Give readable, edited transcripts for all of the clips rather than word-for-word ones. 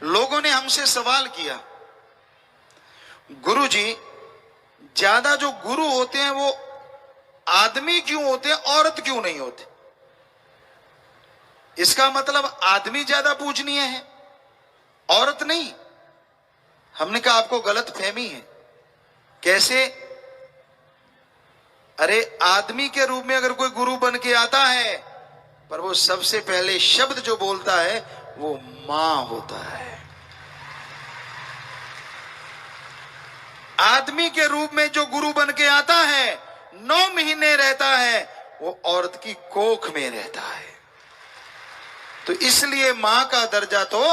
लोगों ने हमसे सवाल किया, गुरुजी ज्यादा जो गुरु होते हैं वो आदमी क्यों होते हैं, औरत क्यों नहीं होते? इसका मतलब आदमी ज्यादा पूजनीय है, औरत नहीं। हमने कहा आपको गलत फहमी है। कैसे? अरे आदमी के रूप में अगर कोई गुरु बन के आता है, पर वो सबसे पहले शब्द जो बोलता है वो मां होता है। आदमी के रूप में जो गुरु बन के आता है 9 महीने रहता है, वो औरत की कोख में रहता है। तो इसलिए मां का दर्जा तो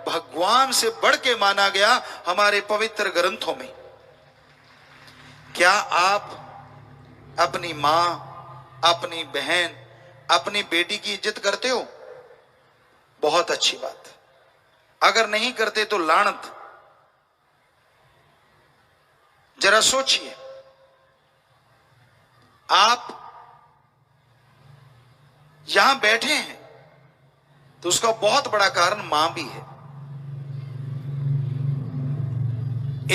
भगवान से बढ़ के माना गया हमारे पवित्र ग्रंथों में। क्या आप अपनी मां, अपनी बहन, अपनी बेटी की इज्जत करते हो? बहुत अच्छी बात। अगर नहीं करते तो लानत। जरा सोचिए, आप यहां बैठे हैं तो उसका बहुत बड़ा कारण मां भी है।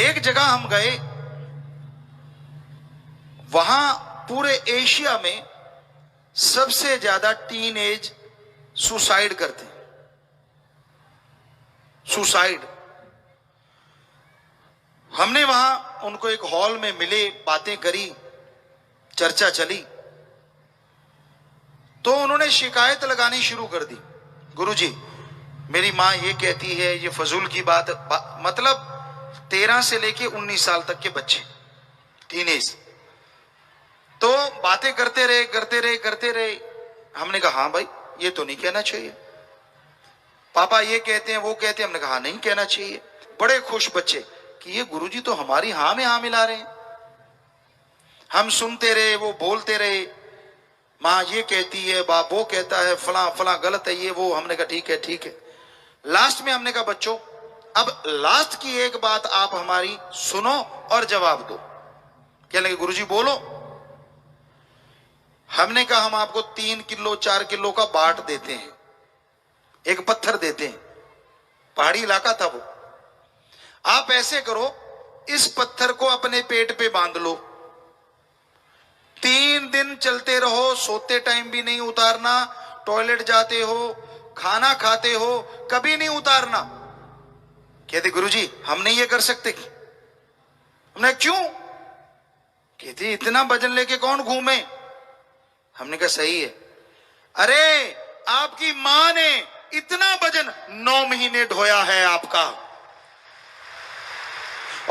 एक जगह हम गए, वहां पूरे एशिया में सबसे ज्यादा टीनेज सुसाइड करते हैं। सुसाइड। हमने वहां उनको एक हॉल में मिले, बातें करी, चर्चा चली, तो उन्होंने शिकायत लगानी शुरू कर दी, गुरुजी मेरी मां ये कहती है, ये फजूल की बात। मतलब 13 से लेके 19 साल तक के बच्चे, टीनेज। तो बातें करते रहे करते रहे करते रहे। हमने कहा हाँ भाई ये तो नहीं कहना चाहिए, पापा ये कहते हैं वो कहते हैं। हमने कहा नहीं कहना चाहिए। बड़े खुश बच्चे कि ये गुरुजी तो हमारी हाँ में हाँ मिला रहे हैं। हम सुनते रहे, वो बोलते रहे, माँ ये कहती है, बाप वो कहता है, फला फला गलत है ये वो। हमने कहा ठीक है ठीक है। लास्ट में हमने कहा बच्चों अब लास्ट की एक बात आप हमारी सुनो और जवाब दो। कहने लगे गुरुजी बोलो। हमने कहा हम आपको 3 किलो 4 किलो का बाट देते हैं, एक पत्थर देते हैं, पहाड़ी इलाका था वो। आप ऐसे करो, इस पत्थर को अपने पेट पे बांध लो, 3 दिन चलते रहो, सोते टाइम भी नहीं उतारना, टॉयलेट जाते हो, खाना खाते हो, कभी नहीं उतारना। कहते गुरुजी हम नहीं ये कर सकते। हमने क्यों? कहते इतना वजन लेके कौन घूमे। हमने कहा सही है। अरे आपकी मां ने इतना वजन 9 महीने ढोया है आपका,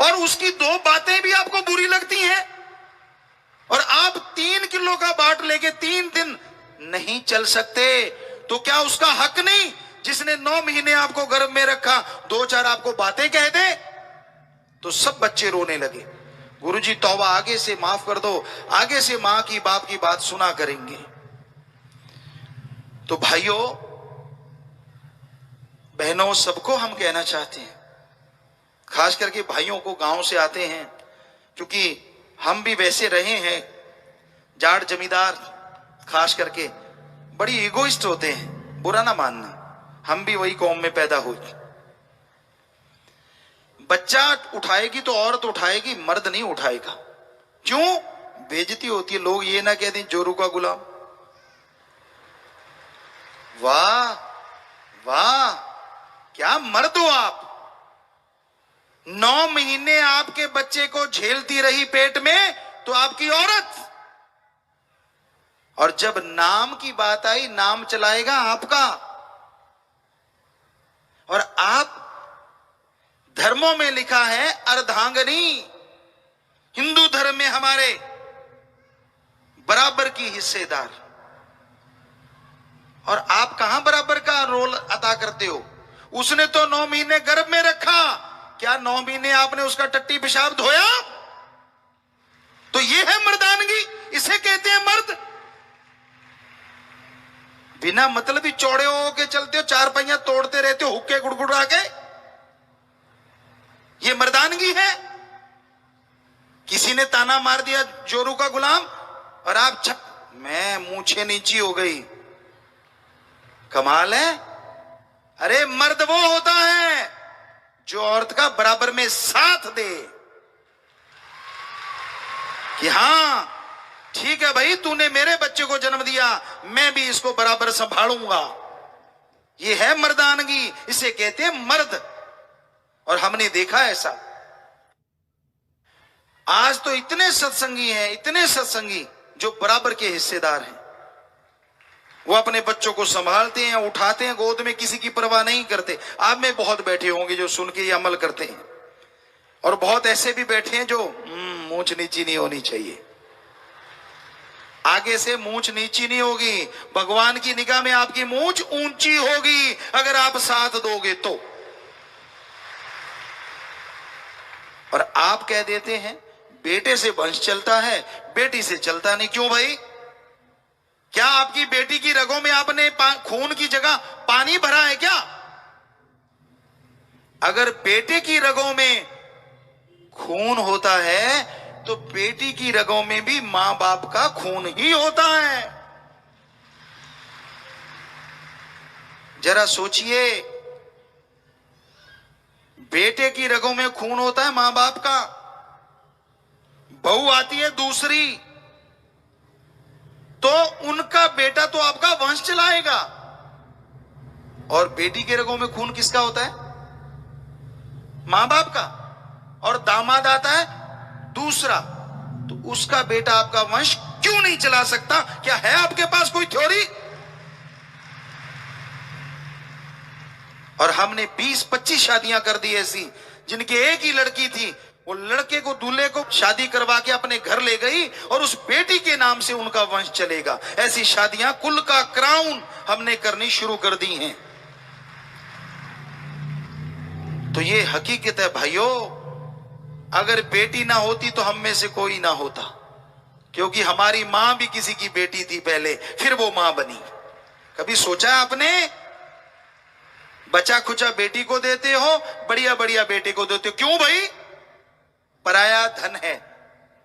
और उसकी 2 बातें भी आपको बुरी लगती हैं, और आप 3 किलो का बाट लेके 3 दिन नहीं चल सकते, तो क्या उसका हक नहीं जिसने 9 महीने आपको गर्भ में रखा 2-4 आपको बातें कह दे? तो सब बच्चे रोने लगे, गुरुजी तौबा, आगे से माफ कर दो, आगे से मां की बाप की बात सुना करेंगे। तो भाइयों बहनों सबको हम कहना चाहते हैं, खास करके भाइयों को, गांव से आते हैं, क्योंकि हम भी वैसे रहे हैं, जाट जमींदार खास करके बड़ी इगोइस्ट होते हैं, बुरा ना मानना, हम भी वही कौम में पैदा हुए। बच्चा उठाएगी तो औरत उठाएगी, मर्द नहीं उठाएगा। क्यों? बेइज्जती होती है, लोग ये ना कह दें जोरू का गुलाम। वाह वाह क्या मर्द हो आप। 9 महीने आपके बच्चे को झेलती रही पेट में, तो आपकी औरत। और जब नाम की बात आई, नाम चलाएगा आपका। और आप, धर्मों में लिखा है अर्धांगनी, हिंदू धर्म में हमारे बराबर की हिस्सेदार, और आप कहां बराबर का रोल अदा करते हो? उसने तो 9 महीने गर्भ में रखा, क्या 9 महीने आपने उसका टट्टी पेशाब धोया? तो ये है मर्दानगी, इसे कहते हैं मर्द। बिना मतलब ही चौड़े हो के चलते हो, 4 पहिया तोड़ते रहते हो, हुक्के गुड़गुड़ा के, ये मर्दानगी है? किसी ने ताना मार दिया जोरू का गुलाम, और आप छप, मैं मूछे नीची हो गई, कमाल है। अरे मर्द वो होता है जो औरत का बराबर में साथ दे कि हां ठीक है भाई, तूने मेरे बच्चे को जन्म दिया, मैं भी इसको बराबर संभालूंगा। ये है मर्दानगी, इसे कहते हैं मर्द। और हमने देखा ऐसा। आज तो इतने सत्संगी हैं, इतने सत्संगी जो बराबर के हिस्सेदार हैं। वो अपने बच्चों को संभालते हैं, उठाते हैं गोद में, किसी की परवाह नहीं करते। आप में बहुत बैठे होंगे जो सुन के ये अमल करते हैं, और बहुत ऐसे भी बैठे हैं जो मूंछ नीची नहीं होनी चाहिए। आगे से मूंछ नीची नहीं होगी, भगवान की निगाह में आपकी मूंछ ऊंची होगी अगर आप साथ दोगे तो। और आप कह देते हैं बेटे से वंश चलता है, बेटी से चलता नहीं। क्यों भाई? क्या आपकी बेटी की रगों में आपने खून की जगह पानी भरा है क्या? अगर बेटे की रगों में खून होता है तो बेटी की रगों में भी मां बाप का खून ही होता है। जरा सोचिए, बेटे की रगों में खून होता है मां बाप का, बहू आती है दूसरी तो उनका बेटा तो आपका वंश चलाएगा, और बेटी के रगों में खून किसका होता है? मां बाप का। और दामाद आता है दूसरा, तो उसका बेटा आपका वंश क्यों नहीं चला सकता? क्या है आपके पास कोई थ्योरी? और हमने 20-25 शादियां कर दी ऐसी जिनकी एक ही लड़की थी, वो लड़के को दूल्हे को शादी करवा के अपने घर ले गई और उस बेटी के नाम से उनका वंश चलेगा। ऐसी शादियां कुल का क्राउन हमने करनी शुरू कर दी हैं। तो ये हकीकत है भाइयों। अगर बेटी ना होती तो हम में से कोई ना होता, क्योंकि हमारी मां भी किसी की बेटी थी पहले, फिर वो मां बनी। कभी सोचा आपने? बचा खुचा बेटी को देते हो, बढ़िया बढ़िया बेटे को देते हो, क्यों भाई? पराया धन है।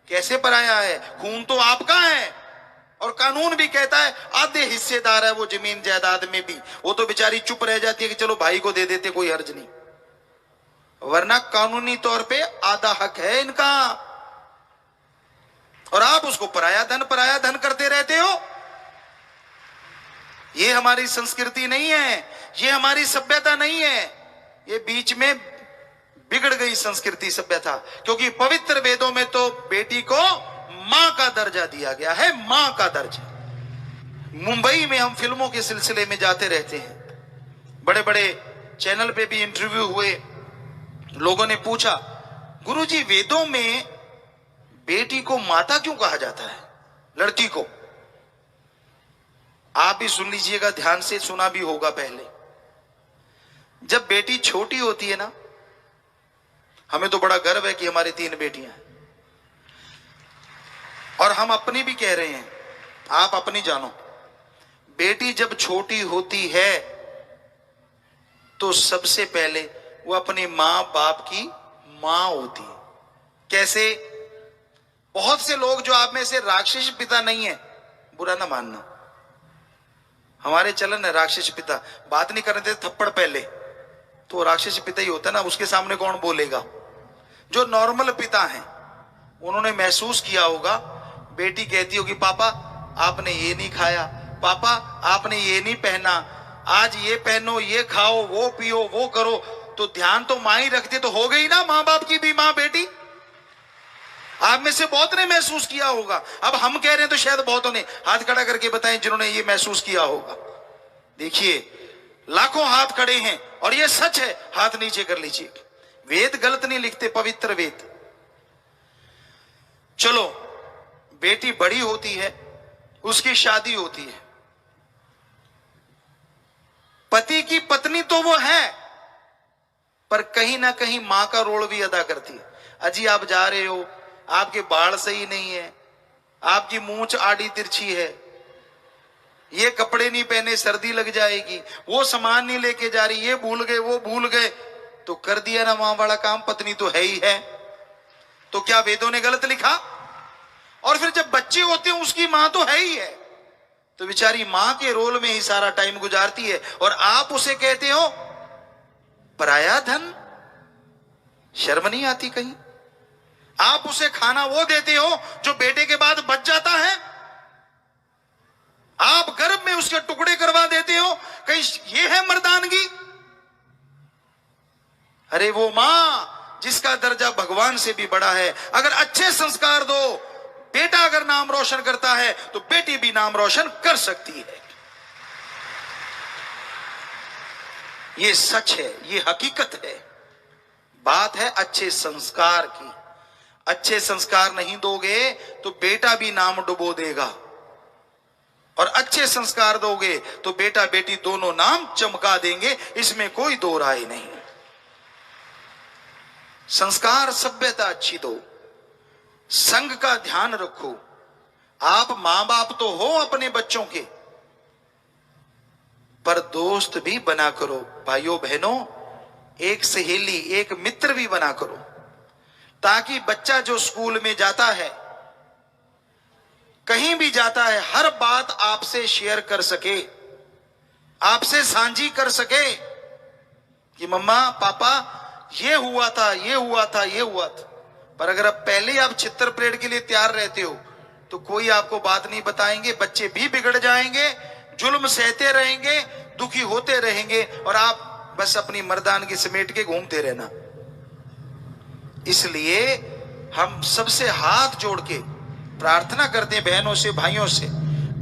कैसे पराया है? खून तो आपका है, और कानून भी कहता है आधे हिस्सेदार है वो जमीन जायदाद में भी। वो तो बेचारी चुप रह जाती है कि चलो भाई को दे देते, कोई हर्ज नहीं, वरना कानूनी तौर पे आधा हक है इनका। और आप उसको पराया धन करते रहते हो। ये हमारी संस्कृति नहीं है, ये हमारी सभ्यता नहीं है। ये बीच में बिगड़ गई संस्कृति सभ्यता, क्योंकि पवित्र वेदों में तो बेटी को मां का दर्जा दिया गया है, मां का दर्जा। मुंबई में हम फिल्मों के सिलसिले में जाते रहते हैं, बड़े बड़े चैनल पे भी इंटरव्यू हुए। लोगों ने पूछा, गुरुजी वेदों में बेटी को माता क्यों कहा जाता है, लड़की को? आप भी सुन लीजिएगा, ध्यान से सुना भी होगा पहले। जब बेटी छोटी होती है ना, हमें तो बड़ा गर्व है कि हमारी 3 बेटियां हैं, और हम अपनी भी कह रहे हैं, आप अपनी जानो। बेटी जब छोटी होती है तो सबसे पहले वो अपने मां बाप की मां होती है। कैसे? बहुत से लोग जो आप में से राक्षस पिता नहीं है, बुरा ना मानना, हमारे चलन है राक्षस पिता, बात नहीं करने देते थप्पड़ पहले, तो राक्षस पिता ही होता है ना, उसके सामने कौन बोलेगा? जो नॉर्मल पिता हैं उन्होंने महसूस किया होगा, बेटी कहती होगी पापा आपने ये नहीं खाया, पापा आपने ये नहीं पहना, आज ये पहनो, ये खाओ, वो पियो, वो करो, तो ध्यान तो मां ही रखती, तो हो गई ना मां बाप की भी मां बेटी। आप में से बहुत ने महसूस किया होगा। अब हम कह रहे हैं तो शायद बहुतों ने हाथ खड़ा करके बताएं जिन्होंने ये महसूस किया होगा। देखिए लाखों हाथ खड़े हैं और ये सच है, हाथ नीचे कर लीजिए। वेद गलत नहीं लिखते, पवित्र वेद। चलो बेटी बड़ी होती है, उसकी शादी होती है, पति की पत्नी तो वो है, पर कहीं ना कहीं मां का रोल भी अदा करती है। अजी आप जा रहे हो, आपके बाल सही नहीं है, आपकी मूंछ आड़ी तिरछी है, ये कपड़े नहीं पहने सर्दी लग जाएगी, वो सामान नहीं लेके जा रही, ये भूल गए, वो भूल गए, तो कर दिया ना मां वाला काम, पत्नी तो है ही है। तो क्या वेदों ने गलत लिखा? और फिर जब बच्चे होते हैं उसकी मां तो है ही है, तो बेचारी मां के रोल में ही सारा टाइम गुजारती है, और आप उसे कहते हो पराया धन। शर्म नहीं आती कहीं? आप उसे खाना वो देते हो जो बेटे के बाद बच जाता है। आप गर्भ में उसके टुकड़े करवा देते हो, कहीं ये है मर्दानगी? अरे वो मां जिसका दर्जा भगवान से भी बड़ा है, अगर अच्छे संस्कार दो, बेटा अगर नाम रोशन करता है तो बेटी भी नाम रोशन कर सकती है। ये सच है, ये हकीकत है। बात है अच्छे संस्कार की। अच्छे संस्कार नहीं दोगे तो बेटा भी नाम डुबो देगा, और अच्छे संस्कार दोगे तो बेटा बेटी दोनों नाम चमका देंगे, इसमें कोई दो राय नहीं। संस्कार सभ्यता अच्छी दो, संग का ध्यान रखो। आप मां बाप तो हो अपने बच्चों के, पर दोस्त भी बना करो। भाइयों बहनों, एक सहेली, एक मित्र भी बना करो, ताकि बच्चा जो स्कूल में जाता है, कहीं भी जाता है, हर बात आपसे शेयर कर सके, आपसे साझी कर सके कि मम्मा पापा ये हुआ था, ये हुआ था, ये हुआ था। पर अगर अब पहले आप छितर परेड के लिए तैयार रहते हो तो कोई आपको बात नहीं बताएंगे, बच्चे भी बिगड़ जाएंगे, जुल्म सहते रहेंगे, दुखी होते रहेंगे, और आप बस अपनी मर्दानगी समेट के घूमते रहना। इसलिए हम सबसे हाथ जोड़ के प्रार्थना करते हैं, बहनों से, भाइयों से,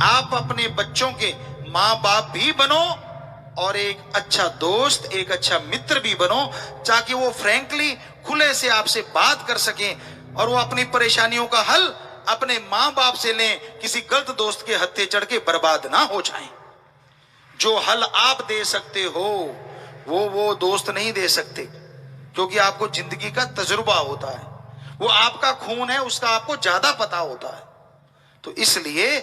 आप अपने बच्चों के मां बाप भी बनो और एक अच्छा दोस्त, एक अच्छा मित्र भी बनो, ताकि वो फ्रैंकली खुले से आपसे बात कर सकें और वो अपनी परेशानियों का हल अपने मां बाप से लें, किसी गलत दोस्त के हत्थे चढ़ के बर्बाद ना हो जाएं। जो हल आप दे सकते हो वो दोस्त नहीं दे सकते, क्योंकि आपको जिंदगी का तजुर्बा होता है, वो आपका खून है, उसका आपको ज्यादा पता होता है। तो इसलिए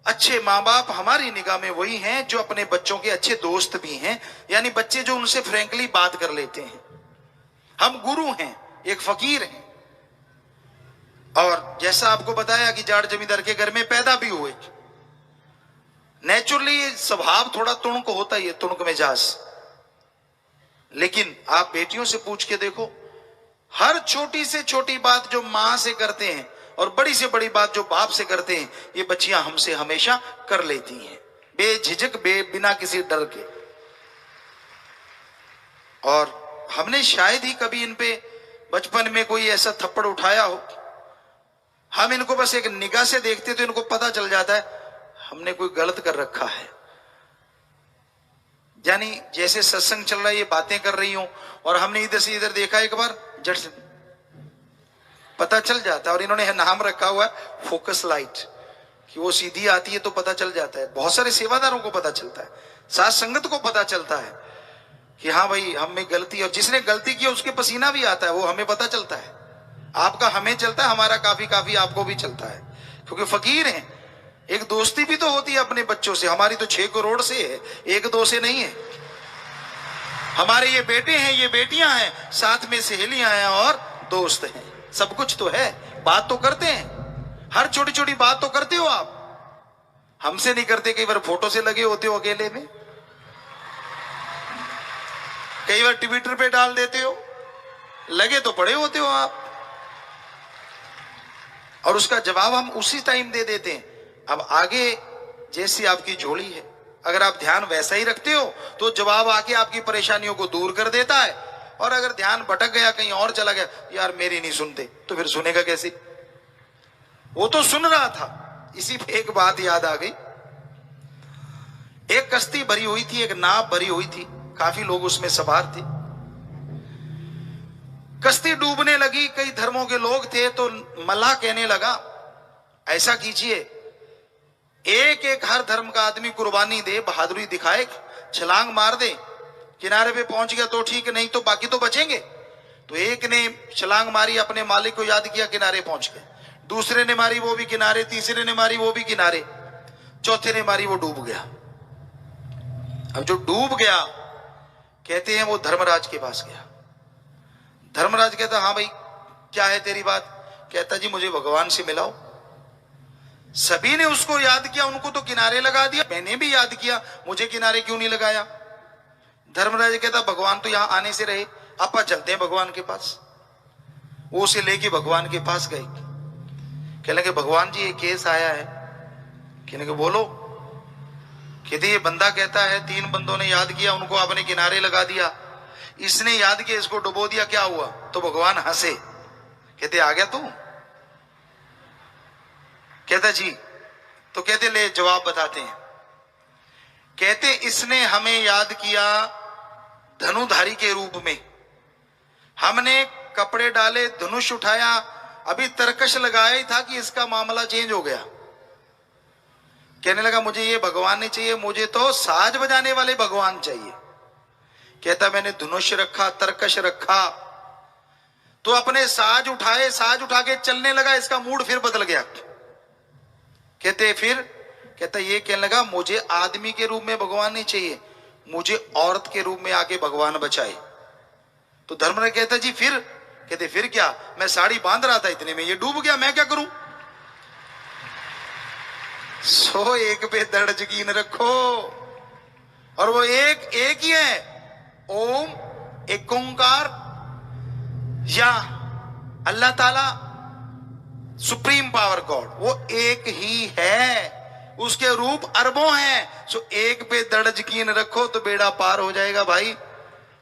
अच्छे माँ बाप हमारी निगाह में वही हैं जो अपने बच्चों के अच्छे दोस्त भी हैं, यानी बच्चे जो उनसे फ्रैंकली बात कर लेते हैं। हम गुरु हैं, एक फकीर हैं, और जैसा आपको बताया कि जाट जमींदार के घर में पैदा भी हुए, नेचुरली स्वभाव थोड़ा तुणक होता ही है, तुणक मिजाज। लेकिन आप बेटियों से पूछ के देखो, हर छोटी से छोटी बात जो मां से करते हैं और बड़ी से बड़ी बात जो बाप से करते हैं, ये बच्चियां हमसे हमेशा कर लेती हैं, बेझिझक, बिना किसी डर के। और हमने शायद ही कभी इन पे बचपन में कोई ऐसा थप्पड़ उठाया हो। हम इनको बस एक निगाह से देखते तो इनको पता चल जाता है हमने कोई गलत कर रखा है। यानी जैसे सत्संग चल रहा है, ये बातें कर रही हूं और हमने इधर से इधर देखा, एक बार झट से पता चल जाता है। और इन्होंने नाम रखा हुआ है फोकस लाइट, कि वो सीधी आती है तो पता चल जाता है। बहुत सारे सेवादारों को पता चलता है, साथ संगत को पता चलता है कि हाँ भाई हम में गलती, और जिसने गलती की उसके पसीना भी आता है, वो हमें पता चलता है। आपका हमें चलता है, हमारा काफी काफी आपको भी चलता है, क्योंकि फकीर हैं। एक दोस्ती भी तो होती है अपने बच्चों से, हमारी तो 6 करोड़ से है, 1-2 से नहीं है। हमारे ये बेटे हैं, ये बेटियां हैं, साथ में सहेलियां हैं और दोस्त हैं, सब कुछ तो है। बात तो करते हैं, हर छोटी छोटी बात तो करते हो आप, हमसे नहीं करते। कई बार फोटो से लगे होते हो अकेले में, कई बार ट्विटर पे डाल देते हो, लगे तो पड़े होते हो आप, और उसका जवाब हम उसी टाइम दे देते हैं। अब आगे जैसी आपकी झोली है, अगर आप ध्यान वैसा ही रखते हो तो जवाब आके आपकी परेशानियों को दूर कर देता है, और अगर ध्यान भटक गया, कहीं और चला गया, यार मेरी नहीं सुनते, तो फिर सुनेगा कैसे? वो तो सुन रहा था। इसी पे एक बात याद आ गई। एक कश्ती भरी हुई थी, एक नाव भरी हुई थी, काफी लोग उसमें सवार थे। कश्ती डूबने लगी, कई धर्मों के लोग थे, तो मल्लाह कहने लगा ऐसा कीजिए, एक एक हर धर्म का आदमी कुर्बानी दे, बहादुरी दिखाए, छलांग मार दे, किनारे पे पहुंच गया तो ठीक, नहीं तो बाकी तो बचेंगे। तो एक ने छलांग मारी, अपने मालिक को याद किया, किनारे पहुंच गए। दूसरे ने मारी, वो भी किनारे। तीसरे ने मारी, वो भी किनारे। चौथे ने मारी, वो डूब गया। अब जो डूब गया, कहते हैं वो धर्मराज के पास गया। धर्मराज कहता, हाँ भाई क्या है तेरी बात? कहता, जी मुझे भगवान से मिलाओ। सभी ने उसको याद किया, उनको तो किनारे लगा दिया, मैंने भी याद किया, मुझे किनारे क्यों नहीं लगाया? धर्मराज कहता, भगवान तो यहां आने से रहे, आपा चलते हैं भगवान के पास। वो उसे लेके भगवान के पास गए। कहने लगे भगवान जी ये केस आया है। कहने लगे बोलो। कहते ये बंदा कहता है 3 बंदों ने याद किया, उनको आपने किनारे लगा दिया, इसने याद किया इसको डुबो दिया, क्या हुआ? तो भगवान हंसे। कहते आ गया तू? कहता जी। तो कहते ले जवाब बताते हैं। कहते इसने हमें याद किया धनुधारी के रूप में, हमने कपड़े डाले, धनुष उठाया, अभी तरकश लगाया ही था कि इसका मामला चेंज हो गया। कहने लगा मुझे ये भगवान नहीं चाहिए, मुझे तो साज बजाने वाले भगवान चाहिए। कहता मैंने धनुष रखा, तरकश रखा, तो अपने साज उठाए, साज उठा के चलने लगा, इसका मूड फिर बदल गया। कहते फिर? कहता ये कहने लगा मुझे आदमी के रूप में भगवान नहीं चाहिए, मुझे औरत के रूप में आके भगवान बचाए। तो धर्मराज कहता जी फिर? कहते फिर क्या, मैं साड़ी बांध रहा था, इतने में ये डूब गया, मैं क्या करूं? सो एक पे दृढ़ यकीन रखो, और वो एक ही है, ओम, एक ओंकार, या अल्लाह ताला सुप्रीम पावर गॉड, वो एक ही है, उसके रूप अरबों हैं। सो एक पे दृढ़ यकीन रखो तो बेड़ा पार हो जाएगा भाई।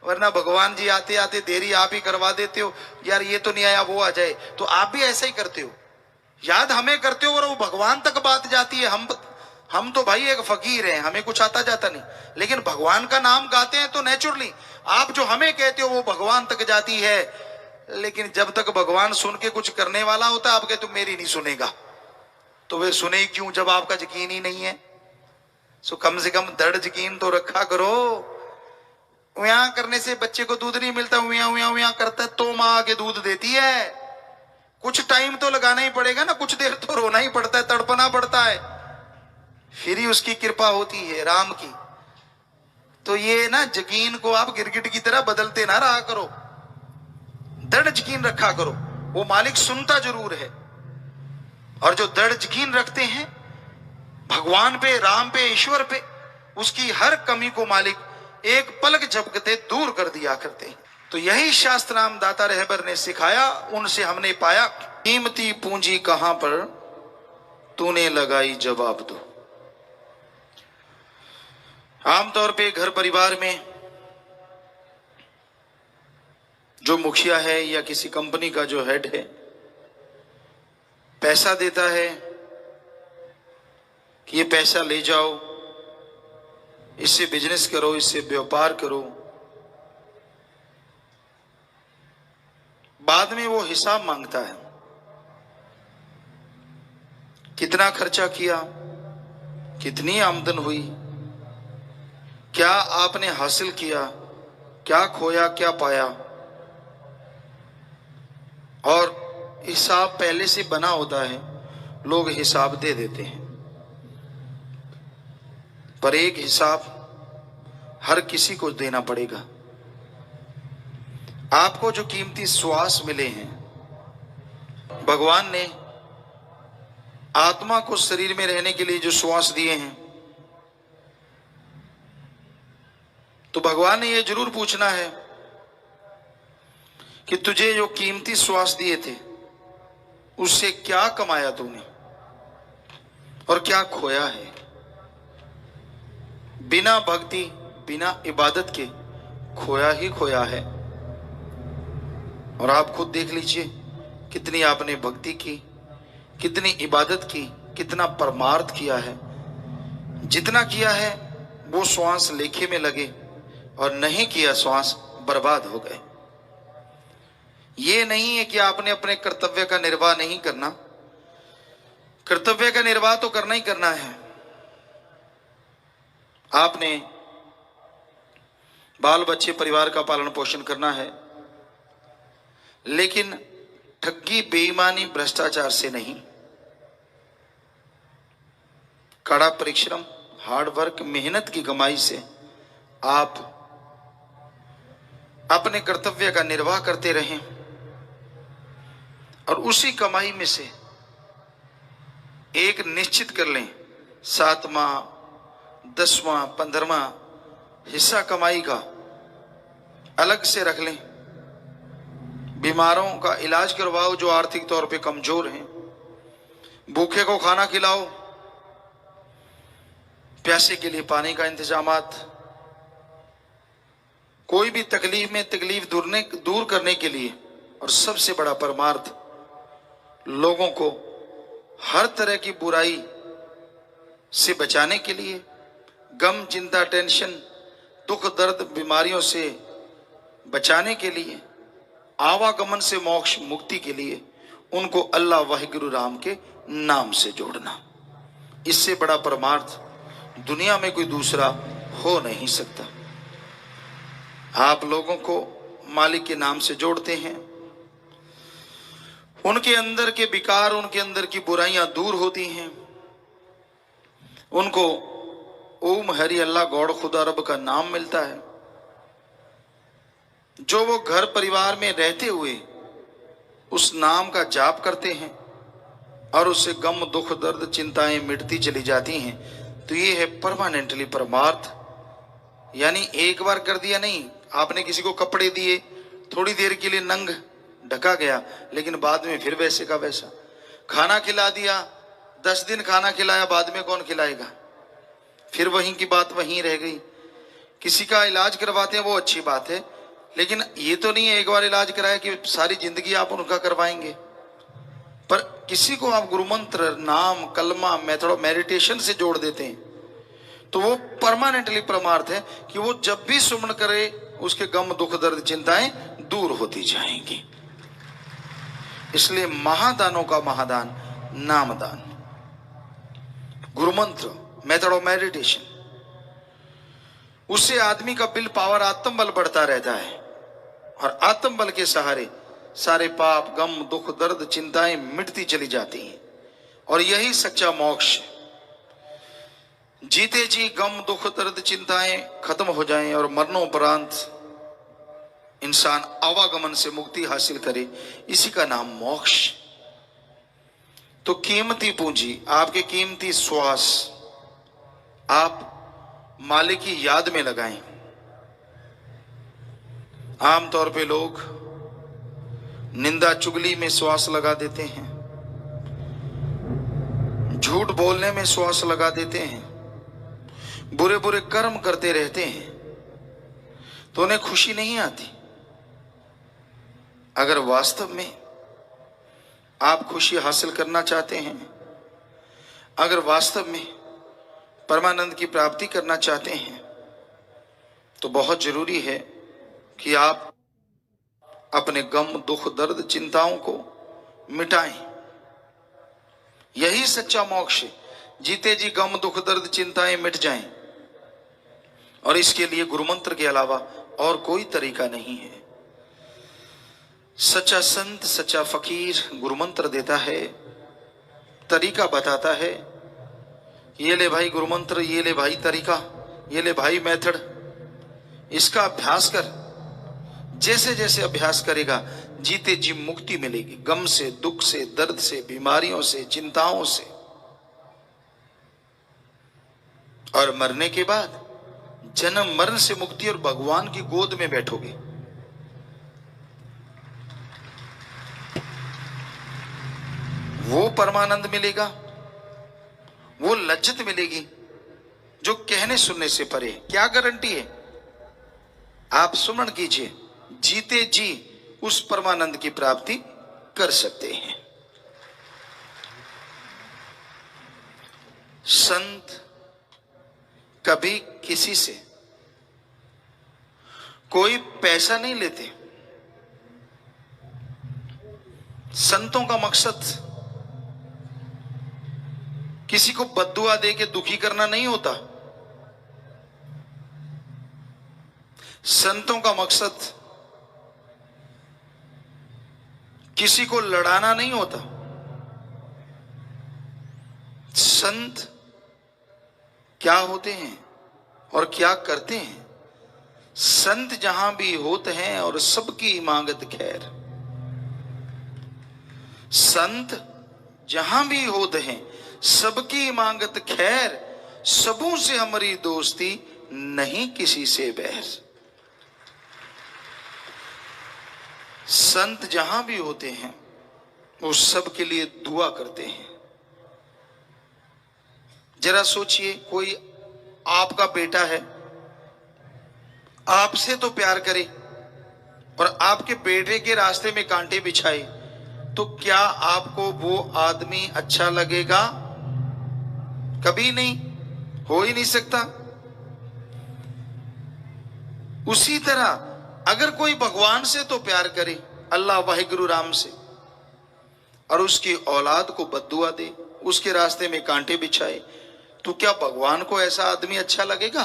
वरना भगवान जी आते आते देरी आप ही करवा देते हो, यार ये तो नहीं आया वो आ जाए, तो आप भी ऐसा ही करते हो, याद हमें करते हो और वो भगवान तक बात जाती है। हम तो भाई एक फकीर हैं, हमें कुछ आता जाता नहीं, लेकिन भगवान का नाम गाते हैं तो नेचुरली आप जो हमें कहते हो वो भगवान तक जाती है। लेकिन जब तक भगवान सुन के कुछ करने वाला होता है, आप कहते हो मेरी नहीं सुनेगा, तो वे सुने क्यों जब आपका यकीन ही नहीं है? सो कम से कम दृढ़ यकीन तो रखा करो। उया करने से बच्चे को दूध नहीं मिलता, उया उया उया करता है तो माँ आके दूध देती है। कुछ टाइम तो लगाना ही पड़ेगा ना, कुछ देर तो रोना ही पड़ता है, तड़पना पड़ता है, फिर ही उसकी कृपा होती है राम की। तो ये ना यकीन को आप गिरगिट की तरह बदलते ना रहा करो, दृढ़ यकीन रखा करो। वो मालिक सुनता जरूर है, और जो दृढ़ यकीन रखते हैं भगवान पे, राम पे, ईश्वर पे, उसकी हर कमी को मालिक एक पलक झपकते दूर कर दिया करते हैं। तो यही शास्त्र नाम दाता रहबर ने सिखाया, उनसे हमने पाया कीमती पूंजी कहां पर तूने लगाई जवाब दो। आमतौर पे घर परिवार में जो मुखिया है या किसी कंपनी का जो हेड है, पैसा देता है कि ये पैसा ले जाओ, इससे बिजनेस करो, इससे व्यापार करो। बाद में वो हिसाब मांगता है, कितना खर्चा किया, कितनी आमदन हुई, क्या आपने हासिल किया, क्या खोया, क्या पाया। और हिसाब पहले से बना होता है, लोग हिसाब दे देते हैं, पर एक हिसाब हर किसी को देना पड़ेगा। आपको जो कीमती श्वास मिले हैं, भगवान ने आत्मा को शरीर में रहने के लिए जो श्वास दिए हैं, तो भगवान ने यह जरूर पूछना है कि तुझे जो कीमती श्वास दिए थे उससे क्या कमाया तूने और क्या खोया है। बिना भक्ति, बिना इबादत के खोया ही खोया है। और आप खुद देख लीजिए, कितनी आपने भक्ति की, कितनी इबादत की, कितना परमार्थ किया है। जितना किया है वो श्वास लेखे में लगे, और नहीं किया श्वास बर्बाद हो गए। ये नहीं है कि आपने अपने कर्तव्य का निर्वाह नहीं करना, कर्तव्य का निर्वाह तो करना ही करना है। आपने बाल बच्चे परिवार का पालन पोषण करना है, लेकिन ठगी, बेईमानी, भ्रष्टाचार से नहीं। कड़ा परिश्रम, हार्ड वर्क, मेहनत की कमाई से आप अपने कर्तव्य का निर्वाह करते रहें, और उसी कमाई में से एक निश्चित कर लें, 7वां, 10वां, 15वां हिस्सा कमाई का अलग से रख लें, बीमारों का इलाज करवाओ जो आर्थिक तौर पे कमजोर हैं, भूखे को खाना खिलाओ, प्यासे के लिए पानी का इंतजामात, कोई भी तकलीफ में तकलीफ दूर करने के लिए, और सबसे बड़ा परमार्थ लोगों को हर तरह की बुराई से बचाने के लिए, गम चिंता टेंशन दुख दर्द बीमारियों से बचाने के लिए, आवागमन से मोक्ष मुक्ति के लिए उनको अल्लाह वाहिगुरु राम के नाम से जोड़ना। इससे बड़ा परमार्थ दुनिया में कोई दूसरा हो नहीं सकता। आप लोगों को मालिक के नाम से जोड़ते हैं, उनके अंदर के विकार, उनके अंदर की बुराइयां दूर होती हैं, उनको ओम हरि अल्लाह गौड़ खुदा रब का नाम मिलता है, जो वो घर परिवार में रहते हुए उस नाम का जाप करते हैं और उससे गम दुख दर्द चिंताएं मिटती चली जाती हैं। तो ये है परमानेंटली परमार्थ। यानी एक बार कर दिया नहीं, आपने किसी को कपड़े दिए, थोड़ी देर के लिए नंग ढका गया, लेकिन बाद में फिर वैसे का वैसा। खाना खिला दिया, 10 दिन खाना खिलाया, बाद में कौन खिलाएगा, फिर वहीं की बात वहीं रह गई। किसी का इलाज करवाते हैं वो अच्छी बात है, लेकिन ये तो नहीं है एक बार इलाज कराया कि सारी जिंदगी आप उनका करवाएंगे। पर किसी को आप गुरु मंत्र, नाम, कलमा, मेथड मेडिटेशन से जोड़ देते हैं तो वो परमानेंटली परमार्थ है कि वो जब भी सुमन करे उसके गम दुख दर्द चिंताएं दूर होती जाएंगी। इसलिए महादानों का महादान नामदान, गुरु मंत्र, मेथड ऑफ मेडिटेशन, उससे आदमी का विल पावर, आत्म बल बढ़ता रहता है और आत्म बल के सहारे सारे पाप गम दुख दर्द चिंताएं मिटती चली जाती हैं। और यही सच्चा मोक्ष। जीते जी गम दुख दर्द चिंताएं खत्म हो जाएं और मरणोपरांत इंसान आवागमन से मुक्ति हासिल करे, इसी का नाम मोक्ष। तो कीमती पूंजी, आपके कीमती श्वास आप मालिक की याद में लगाएं। आमतौर पे लोग निंदा चुगली में श्वास लगा देते हैं, झूठ बोलने में श्वास लगा देते हैं, बुरे बुरे कर्म करते रहते हैं, तो उन्हें खुशी नहीं आती। अगर वास्तव में आप खुशी हासिल करना चाहते हैं, अगर वास्तव में परमानंद की प्राप्ति करना चाहते हैं, तो बहुत जरूरी है कि आप अपने गम दुख दर्द चिंताओं को मिटाएं। यही सच्चा मोक्ष है। जीते जी गम दुख दर्द चिंताएं मिट जाएं, और इसके लिए गुरु मंत्र के अलावा और कोई तरीका नहीं है। सच्चा संत, सच्चा फकीर गुरु मंत्र देता है, तरीका बताता है, ये ले भाई गुरु मंत्र, ये ले भाई तरीका, ये ले भाई मेथड, इसका अभ्यास कर। जैसे जैसे अभ्यास करेगा जीते जी मुक्ति मिलेगी, गम से, दुख से, दर्द से, बीमारियों से, चिंताओं से। और मरने के बाद जन्म मरण से मुक्ति और भगवान की गोद में बैठोगे। वो परमानंद मिलेगा, वो लज्जत मिलेगी जो कहने सुनने से परे। क्या गारंटी है? आप सुमन कीजिए, जीते जी उस परमानंद की प्राप्ति कर सकते हैं। संत कभी किसी से कोई पैसा नहीं लेते। संतों का मकसद किसी को बद्दुआ दे के दुखी करना नहीं होता। संतों का मकसद किसी को लड़ाना नहीं होता। संत क्या होते हैं और क्या करते हैं? संत जहां भी होते हैं और सबकी मांगत खैर। संत जहां भी होते हैं सबकी मांगत खैर, सबों से हमारी दोस्ती नहीं किसी से बैर। संत जहां भी होते हैं वो सब के लिए दुआ करते हैं। जरा सोचिए, कोई आपका बेटा है, आपसे तो प्यार करे और आपके बेटे के रास्ते में कांटे बिछाए, तो क्या आपको वो आदमी अच्छा लगेगा? कभी नहीं, हो ही नहीं सकता। उसी तरह अगर कोई भगवान से तो प्यार करे, अल्लाह वाहिगुरु राम से, और उसकी औलाद को बद्दुआ दे, उसके रास्ते में कांटे बिछाए, तो क्या भगवान को ऐसा आदमी अच्छा लगेगा?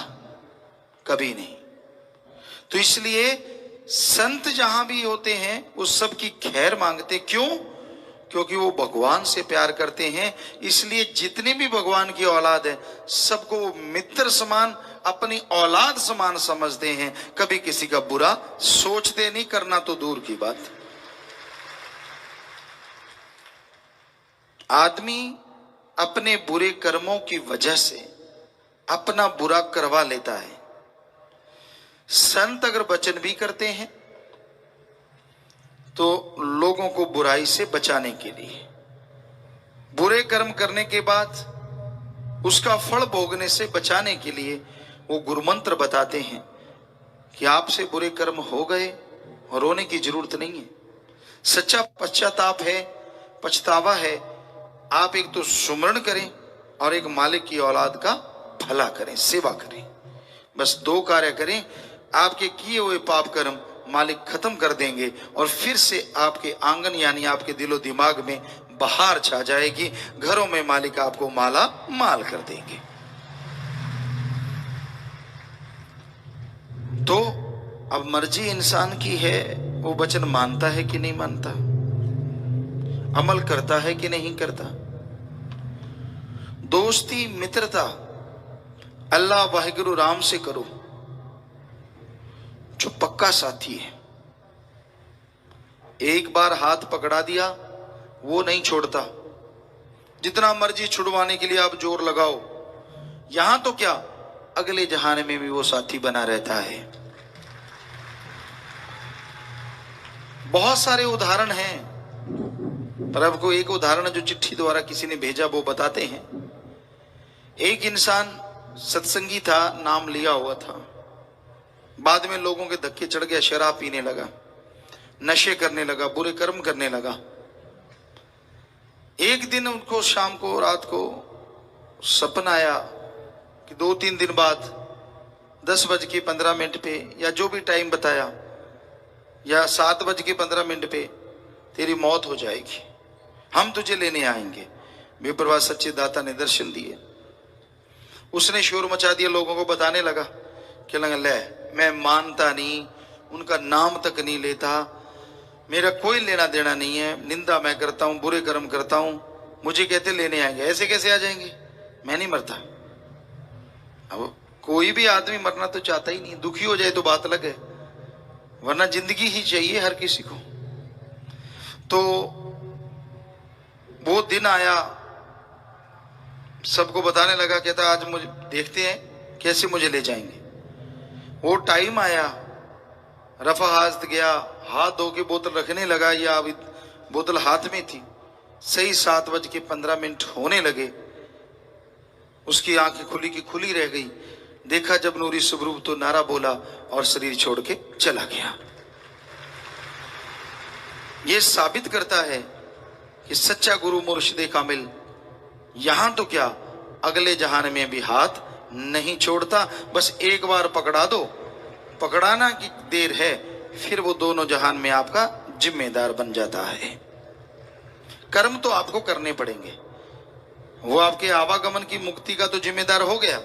कभी नहीं। तो इसलिए संत जहां भी होते हैं वो सबकी खैर मांगते। क्यों? क्योंकि वो भगवान से प्यार करते हैं। इसलिए जितने भी भगवान की औलाद है सबको वो मित्र समान, अपनी औलाद समान समझते हैं। कभी किसी का बुरा सोचते नहीं, करना तो दूर की बात। आदमी अपने बुरे कर्मों की वजह से अपना बुरा करवा लेता है। संत अगर वचन भी करते हैं तो लोगों को बुराई से बचाने के लिए, बुरे कर्म करने के बाद उसका फल भोगने से बचाने के लिए वो गुरुमंत्र बताते हैं कि आपसे बुरे कर्म हो गए और रोने की जरूरत नहीं है। सच्चा पश्चाताप है, पछतावा है। आप एक तो सुमरण करें और एक मालिक की औलाद का भला करें, सेवा करें। बस दो कार्य करें, आपके किए हुए पाप कर्म मालिक खत्म कर देंगे और फिर से आपके आंगन यानी आपके दिलो दिमाग में बहार छा जाएगी। घरों में मालिक आपको माला माल कर देंगे। तो अब मर्जी इंसान की है, वो वचन मानता है कि नहीं मानता, अमल करता है कि नहीं करता। दोस्ती मित्रता अल्लाह वाहिगुरु राम से करो, जो पक्का साथी है। एक बार हाथ पकड़ा दिया वो नहीं छोड़ता, जितना मर्जी छुड़वाने के लिए आप जोर लगाओ। यहां तो क्या, अगले जहान में भी वो साथी बना रहता है। बहुत सारे उदाहरण हैं, पर अब को एक उदाहरण जो चिट्ठी द्वारा किसी ने भेजा वो बताते हैं। एक इंसान सत्संगी था, नाम लिया हुआ था, बाद में लोगों के धक्के चढ़ गया, शराब पीने लगा, नशे करने लगा, बुरे कर्म करने लगा। एक दिन उनको शाम को, रात को सपना आया कि 2-3 दिन बाद 10:15 पे या जो भी टाइम बताया, या 7:15 पे तेरी मौत हो जाएगी, हम तुझे लेने आएंगे। बेपरवाह सच्चे दाता ने दर्शन दिए। उसने शोर मचा दिया, लोगों को बताने लगा कि ले, मैं मानता नहीं, उनका नाम तक नहीं लेता, मेरा कोई लेना देना नहीं है, निंदा मैं करता हूं, बुरे कर्म करता हूं, मुझे कहते लेने आएंगे। ऐसे कैसे आ जाएंगे, मैं नहीं मरता। अब कोई भी आदमी मरना तो चाहता ही नहीं, दुखी हो जाए तो बात अलग है, वरना जिंदगी ही चाहिए हर किसी को। तो वो दिन आया, सबको बताने लगा, कहता आज मुझे देखते हैं कैसे मुझे ले जाएंगे। वो टाइम आया, रफा हास्त गया, हाथ धो के बोतल रखने लगा, या अभी बोतल हाथ में थी। सही 7:15 होने लगे, उसकी आंखें खुली की खुली रह गई। देखा जब नूरी स्वरूप तो नारा बोला और शरीर छोड़ के चला गया। यह साबित करता है कि सच्चा गुरु मुर्शिदे कामिल यहां तो क्या, अगले जहान में भी हाथ नहीं छोड़ता। बस एक बार पकड़ा दो, पकड़ाना की देर है, फिर वो दोनों जहान में आपका जिम्मेदार बन जाता है। कर्म तो आपको करने पड़ेंगे, वो आपके आवागमन की मुक्ति का तो जिम्मेदार हो गया।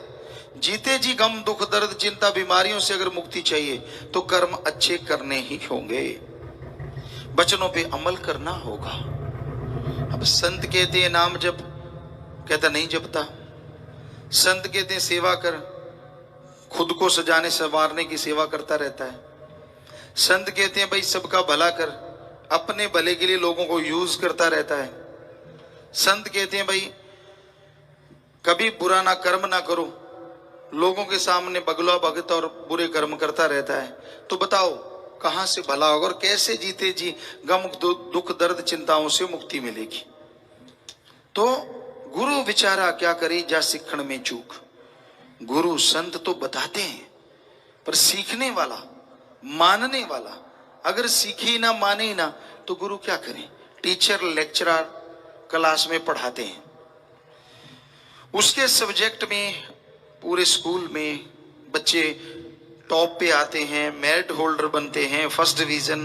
जीते जी गम दुख दर्द चिंता बीमारियों से अगर मुक्ति चाहिए तो कर्म अच्छे करने ही होंगे, वचनों पे अमल करना होगा। अब संत कहते हैं नाम जप, कहता नहीं जपता। संत कहते हैं सेवा कर, खुद को सजाने संवारने की सेवा करता रहता है। संत कहते हैं भाई सबका भला कर, अपने भले के लिए लोगों को यूज करता रहता है। संत कहते हैं भाई कभी बुरा ना कर्म ना करो, लोगों के सामने बगला भगत और बुरे कर्म करता रहता है। तो बताओ कहां से भला होगा और कैसे जीते जी गम दुख दर्द चिंताओं से मुक्ति मिलेगी। तो गुरु विचारा क्या करे जा सीखण में चूक। गुरु संत तो बताते हैं, पर सीखने वाला, मानने वाला अगर सीखे ना माने ना तो गुरु क्या करें। टीचर लेक्चरर क्लास में पढ़ाते हैं, उसके सब्जेक्ट में पूरे स्कूल में बच्चे टॉप पे आते हैं, मेरिट होल्डर बनते हैं, first division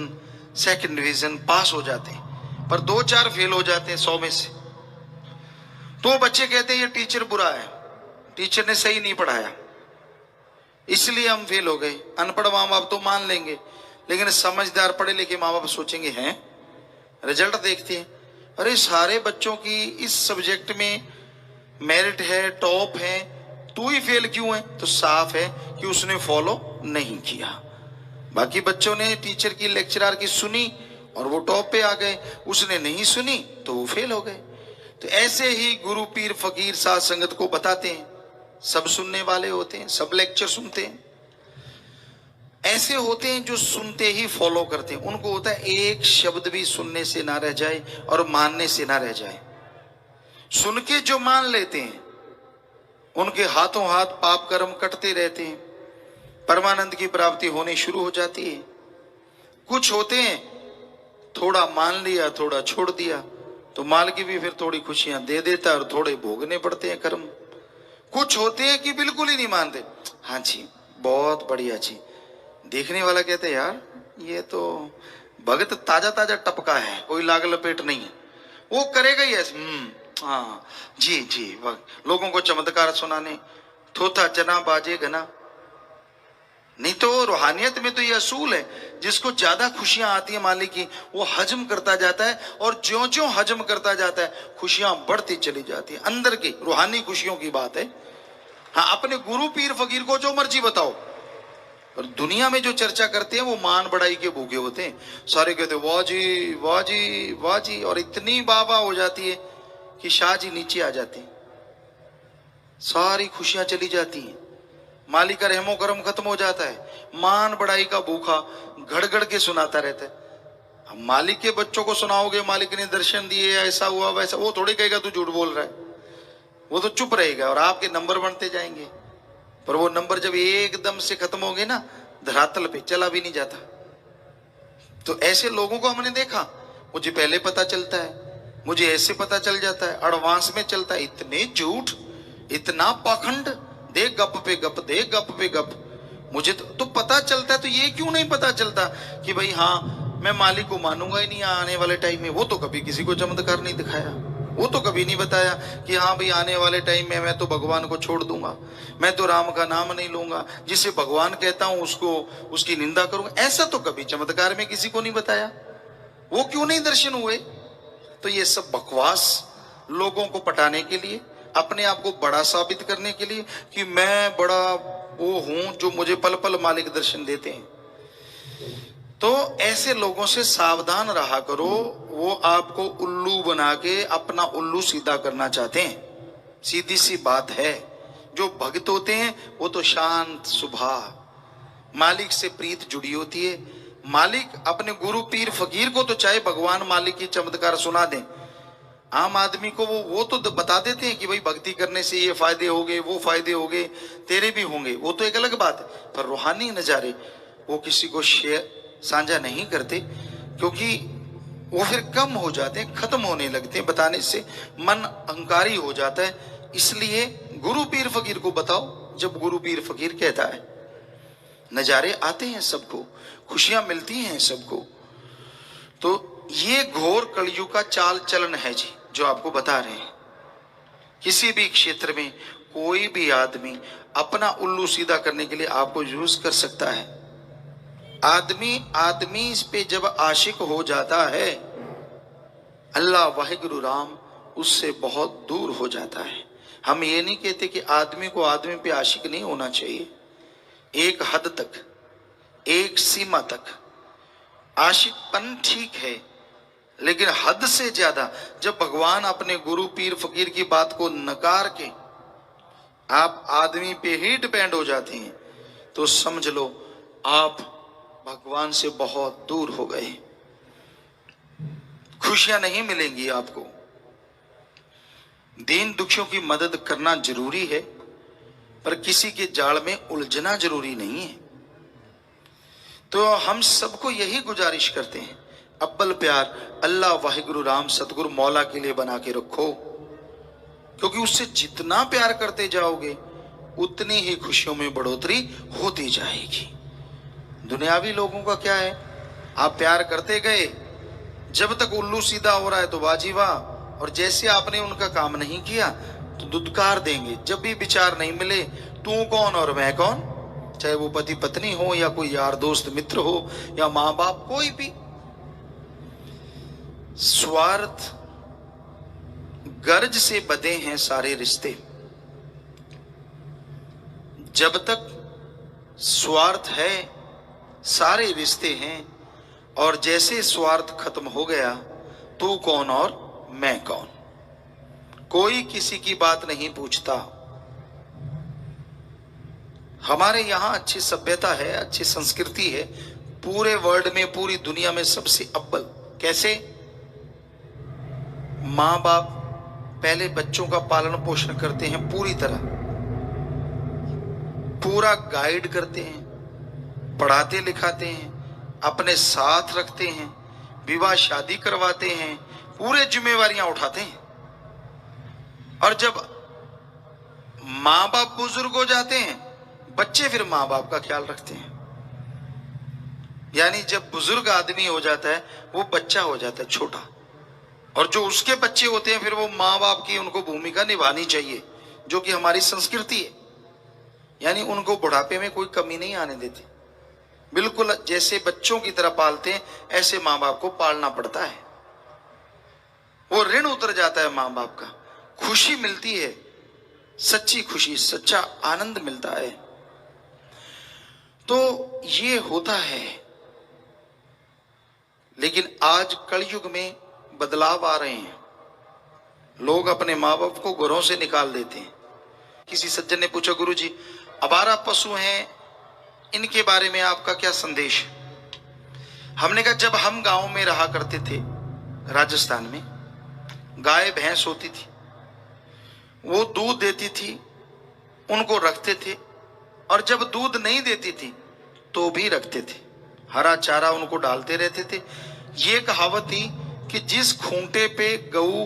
second division pass हो जाते हैं, पर 2-4 फेल हो जाते हैं 100 में से। तो बच्चे कहते हैं ये टीचर बुरा है, टीचर ने सही नहीं पढ़ाया इसलिए हम फेल हो गए। अनपढ़ माँ बाप तो मान लेंगे, लेकिन समझदार पढ़े लिखे माँ बाप सोचेंगे हैं रिजल्ट देखते हैं, अरे सारे बच्चों की इस सब्जेक्ट में मेरिट है, टॉप है, तू ही फेल क्यों है। तो साफ है कि उसने फॉलो नहीं किया। बाकी बच्चों ने टीचर की लेक्चरर की सुनी और वो टॉप पे आ गए, उसने नहीं सुनी तो वो फेल हो गए। तो ऐसे ही गुरु पीर फकीर साध संगत को बताते हैं, सब सुनने वाले होते हैं, सब लेक्चर सुनते हैं। ऐसे होते हैं जो सुनते ही फॉलो करते हैं, उनको होता है एक शब्द भी सुनने से ना रह जाए और मानने से ना रह जाए। सुन के जो मान लेते हैं उनके हाथों हाथ पाप कर्म कटते रहते हैं, परमानंद की प्राप्ति होनी शुरू हो जाती है। कुछ होते हैं थोड़ा मान लिया थोड़ा छोड़ दिया तो माल की भी फिर थोड़ी खुशियां दे देता है और थोड़े भोगने पड़ते हैं कर्म। कुछ होते हैं कि बिल्कुल ही नहीं मानते, हाँ जी बहुत बढ़िया जी, देखने वाला कहते यार ये तो भगत ताजा ताजा टपका है, कोई लाग लपेट नहीं है, वो करेगा ही ऐसे। हाँ जी जी, लोगों को चमत्कार सुनाने, थोथा चना बाजे घना। नहीं तो रूहानियत में तो ये असूल है, जिसको ज्यादा खुशियां आती है मालिक की वो हजम करता जाता है, और ज्यों ज्यों हजम करता जाता है खुशियां बढ़ती चली जाती है। अंदर की रूहानी खुशियों की बात है। हाँ, अपने गुरु पीर फकीर को जो मर्जी बताओ, और दुनिया में जो चर्चा करते हैं वो मान बढ़ाई के भूखे होते हैं। सारे कहते वाह जी वाह जी वाह जी, और इतनी बाबा हो जाती है कि शाह जी नीचे आ जाते हैं, सारी खुशियां चली जाती हैं, मालिक का रहमो करम खत्म हो जाता है। मान बढ़ाई का भूखा घड़ के सुनाता रहता है। हम मालिक के बच्चों को सुनाओगे मालिक ने दर्शन दिए, ऐसा हुआ वैसा, वो थोड़ी कहेगा तू झूठ बोल रहा है, वो तो चुप रहेगा और आपके नंबर बनते जाएंगे। पर वो नंबर जब एकदम से खत्म होंगे ना, धरातल पे चला भी नहीं जाता। तो ऐसे लोगों को हमने देखा, मुझे पहले पता चलता है, मुझे ऐसे पता चल जाता है, एडवांस में चलता है। इतने झूठ, इतना पाखंड, दे गप पे गप, दे गप पे गप। मुझे तो पता चलता है, तो ये क्यों नहीं पता चलता कि भाई हाँ मैं मालिक को मानूंगा ही नहीं आने वाले टाइम में। वो तो कभी किसी को चमत्कार नहीं दिखाया, वो तो कभी नहीं बताया कि हाँ भाई आने वाले टाइम में मैं तो भगवान को छोड़ दूंगा, मैं तो राम का नाम नहीं लूंगा, जिसे भगवान कहता हूं उसको उसकी निंदा करूंगा। ऐसा तो कभी चमत्कार में किसी को नहीं बताया। वो क्यों नहीं दर्शन हुए? तो ये सब बकवास, लोगों को पटाने के लिए, अपने आप को बड़ा साबित करने के लिए कि मैं बड़ा वो हूं जो मुझे पल पल मालिक दर्शन देते हैं। तो ऐसे लोगों से सावधान रहा करो, वो आपको उल्लू बना के अपना उल्लू सीधा करना चाहते हैं। सीधी सी बात है। जो भक्त होते हैं वो तो शांत स्वभाव, मालिक से प्रीत जुड़ी होती है। मालिक अपने गुरु पीर फकीर को तो चाहे भगवान मालिक की चमत्कार सुना दें, आम आदमी को वो तो बता देते हैं कि भाई भक्ति करने से ये फायदे हो गए, वो फायदे हो गए, तेरे भी होंगे, वो तो एक अलग बात है। पर रूहानी नजारे वो किसी को शेयर साझा नहीं करते, क्योंकि वो फिर कम हो जाते हैं, खत्म होने लगते हैं, बताने से मन अहंकारी हो जाता है। इसलिए गुरु पीर फकीर को बताओ। जब गुरु पीर फकीर कहता है, नजारे आते हैं सबको, खुशियां मिलती हैं सबको। तो ये घोर कलयुग का चाल चलन है जी, जो आपको बता रहे हैं। किसी भी क्षेत्र में कोई भी आदमी अपना उल्लू सीधा करने के लिए आपको यूज कर सकता है। आदमी इस पे जब आशिक हो जाता है, अल्लाह वाहिगुरु राम उससे बहुत दूर हो जाता है। हम ये नहीं कहते कि आदमी को आदमी पे आशिक नहीं होना चाहिए, एक हद तक, एक सीमा तक आशिकपन ठीक है, लेकिन हद से ज्यादा जब भगवान अपने गुरु पीर फकीर की बात को नकार के आप आदमी पे ही डिपेंड हो जाते हैं, तो समझ लो आप भगवान से बहुत दूर हो गए। खुशियां नहीं मिलेंगी आपको। दीन दुखियों की मदद करना जरूरी है, पर किसी के जाल में उलझना जरूरी नहीं है। तो हम सबको यही गुजारिश करते हैं, अव्वल प्यार अल्लाह वाहिगुरु राम सतगुरु मौला के लिए बना के रखो, क्योंकि उससे जितना प्यार करते जाओगे उतनी ही खुशियों में बढ़ोतरी होती जाएगी। दुनियावी लोगों का क्या है, आप प्यार करते गए, जब तक उल्लू सीधा हो रहा है तो वाजी वाह, और जैसे आपने उनका काम नहीं किया तो दुत्कार देंगे। जब भी विचार नहीं मिले, तू कौन और मैं कौन, चाहे वो पति पत्नी हो या कोई यार दोस्त मित्र हो या मां बाप, कोई भी। स्वार्थ गर्ज से बंधे हैं सारे रिश्ते। जब तक स्वार्थ है सारे रिश्ते हैं, और जैसे स्वार्थ खत्म हो गया तू कौन और मैं कौन, कोई किसी की बात नहीं पूछता। हमारे यहां अच्छी सभ्यता है, अच्छी संस्कृति है, पूरे वर्ल्ड में, पूरी दुनिया में सबसे अव्वल। कैसे? मां बाप पहले बच्चों का पालन पोषण करते हैं पूरी तरह, पूरा गाइड करते हैं, पढ़ाते लिखाते हैं, अपने साथ रखते हैं, विवाह शादी करवाते हैं, पूरे जिम्मेवारियां उठाते हैं। और जब मां बाप बुजुर्ग हो जाते हैं, बच्चे फिर मां बाप का ख्याल रखते हैं। यानी जब बुजुर्ग आदमी हो जाता है वो बच्चा हो जाता है छोटा, और जो उसके बच्चे होते हैं फिर वो मां बाप की उनको भूमिका निभानी चाहिए, जो कि हमारी संस्कृति है। यानी उनको बुढ़ापे में कोई कमी नहीं आने देती। बिल्कुल जैसे बच्चों की तरह पालते हैं ऐसे मां बाप को पालना पड़ता है। वो ऋण उतर जाता है मां बाप का, खुशी मिलती है, सच्ची खुशी, सच्चा आनंद मिलता है। तो ये होता है। लेकिन आज कलयुग में बदलाव आ रहे हैं, लोग अपने मां बाप को घरों से निकाल देते हैं। किसी सज्जन ने पूछा, गुरु जी आवारा पशु हैं, इनके बारे में आपका क्या संदेश है? हमने कहा, जब हम गांव में रहा करते थे राजस्थान में, गाय भैंस होती थी, वो दूध देती थी, उनको रखते थे, और जब दूध नहीं देती थी तो भी रखते थे, हरा चारा उनको डालते रहते थे। ये कहावत थी कि जिस खूंटे पे गऊ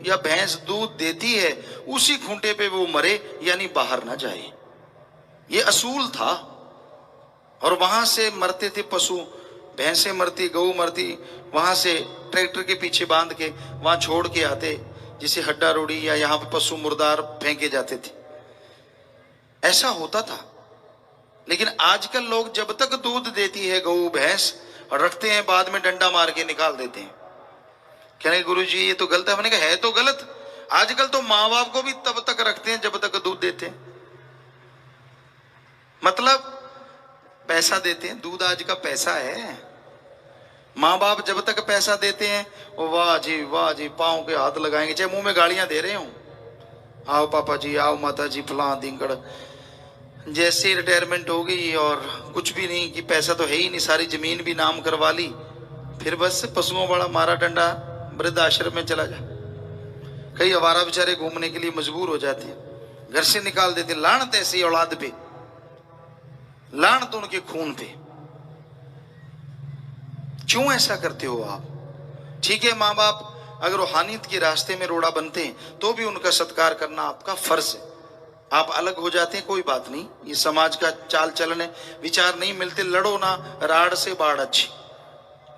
या भैंस दूध देती है उसी खूंटे पे वो मरे, यानी बाहर ना जाए। ये असूल था। और वहां से मरते थे पशु, भैंसें मरती, गऊ मरती, वहां से ट्रैक्टर के पीछे बांध के वहां छोड़ के आते, जिसे हड्डा रोड़ी या यहाँ पे पशु मुर्दार फेंके जाते थे। ऐसा होता था। लेकिन आजकल लोग जब तक दूध देती है गऊ भैंस और रखते हैं, बाद में डंडा मार के निकाल देते हैं। कहने गुरु जी ये तो गलत है। हमने कहा है तो गलत। आजकल तो मां बाप को भी तब तक रखते हैं जब तक दूध देते हैं, मतलब पैसा देते हैं। दूध आज का पैसा है। मां बाप जब तक पैसा देते हैं वो वाह जी पांव के हाथ लगाएंगे, चाहे मुंह में गालियां दे रहे हो, आओ पापा जी, आओ माता जी, फलां दिंगड़। जैसे रिटायरमेंट हो गई और कुछ भी नहीं, कि पैसा तो है ही नहीं, सारी जमीन भी नाम करवा ली, फिर बस पशुओं वाला मारा डंडा, वृद्ध आश्रम में चला जा। कई आवारा बेचारे घूमने के लिए मजबूर हो जाते हैं, घर से निकाल देते। लानत ऐसी औलाद पे, लानत उनके खून पे। क्यों ऐसा करते हो आप? ठीक है, माँ बाप अगर रूहानियत के रास्ते में रोड़ा बनते हैं तो भी उनका सत्कार करना आपका फर्ज है। आप अलग हो जाते हैं कोई बात नहीं, ये समाज का चाल चलन है, विचार नहीं मिलते, लड़ो ना, राड़ से बाढ़ अच्छी।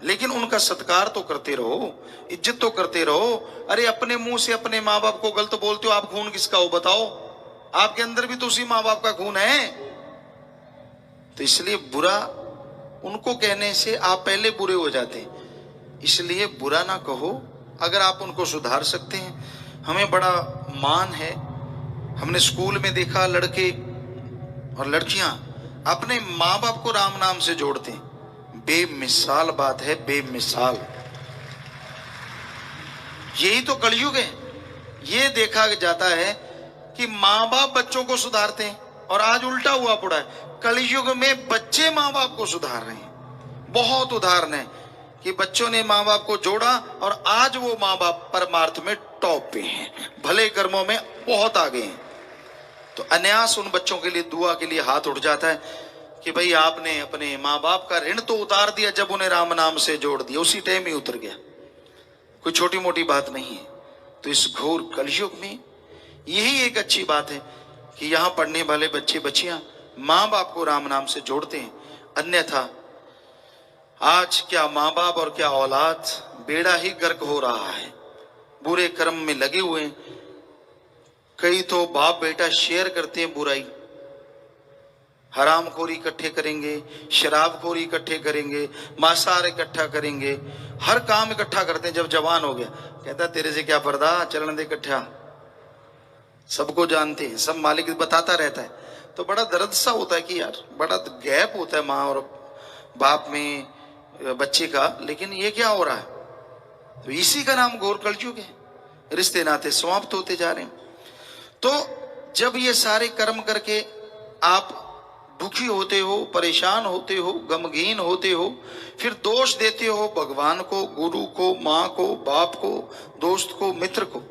लेकिन उनका सत्कार तो करते रहो, इज्जत तो करते रहो। अरे अपने मुंह से अपने माँ बाप को गलत बोलते हो, आप खून किसका हो बताओ? आपके अंदर भी तो उसी माँ बाप का खून है। तो इसलिए बुरा उनको कहने से आप पहले बुरे हो जाते हैं। इसलिए बुरा ना कहो, अगर आप उनको सुधार सकते हैं। हमें बड़ा मान है, हमने स्कूल में देखा लड़के और लड़कियां अपने माँ बाप को राम नाम से जोड़ते हैं। बेमिसाल बात है, बेमिसाल। यही तो कलयुग है। ये देखा जाता है कि माँ बाप बच्चों को सुधारते हैं, और आज उल्टा हुआ पड़ा है, कलयुग में बच्चे माँ बाप को सुधार रहे हैं। बहुत उदाहरण है कि बच्चों ने माँ बाप को जोड़ा और आज वो माँ बाप परमार्थ में टॉप पे हैं, भले कर्मों में बहुत आगे हैं। तो अनायास उन बच्चों के लिए दुआ के लिए हाथ उठ जाता है कि भाई आपने अपने माँ बाप का ऋण तो उतार दिया जब उन्हें राम नाम से जोड़ दिया, उसी टाइम ही उतर गया, कोई छोटी मोटी बात नहीं है। तो इस घोर कलयुग में यही एक अच्छी बात है कि यहाँ पढ़ने वाले बच्चे बच्चियां माँ बाप को राम नाम से जोड़ते हैं। अन्यथा आज क्या माँ बाप और क्या औलाद बेड़ा ही गर्क हो रहा है, बुरे कर्म में लगे हुए हैं। कई तो बाप बेटा शेयर करते हैं बुराई, हरामखोरी इकट्ठे करेंगे, शराबखोरी इकट्ठे करेंगे, मांसाहार इकट्ठा करेंगे, हर काम इकट्ठा करते हैं। जब जवान हो गया कहता तेरे से क्या पर्दा, चलन दे इकट्ठा, सबको जानते हैं, सब मालिक बताता रहता है। तो बड़ा दर्द सा होता है कि यार बड़ा गैप होता है माँ और बाप में बच्चे का, लेकिन ये क्या हो रहा है? तो इसी का नाम घोर कलयुग है, रिश्ते नाते समाप्त होते जा रहे हैं। तो जब ये सारे कर्म करके आप दुखी होते हो, परेशान होते हो, गमगीन होते हो, फिर दोष देते हो भगवान को, गुरु को, माँ को, बाप को, दोस्त को, मित्र को,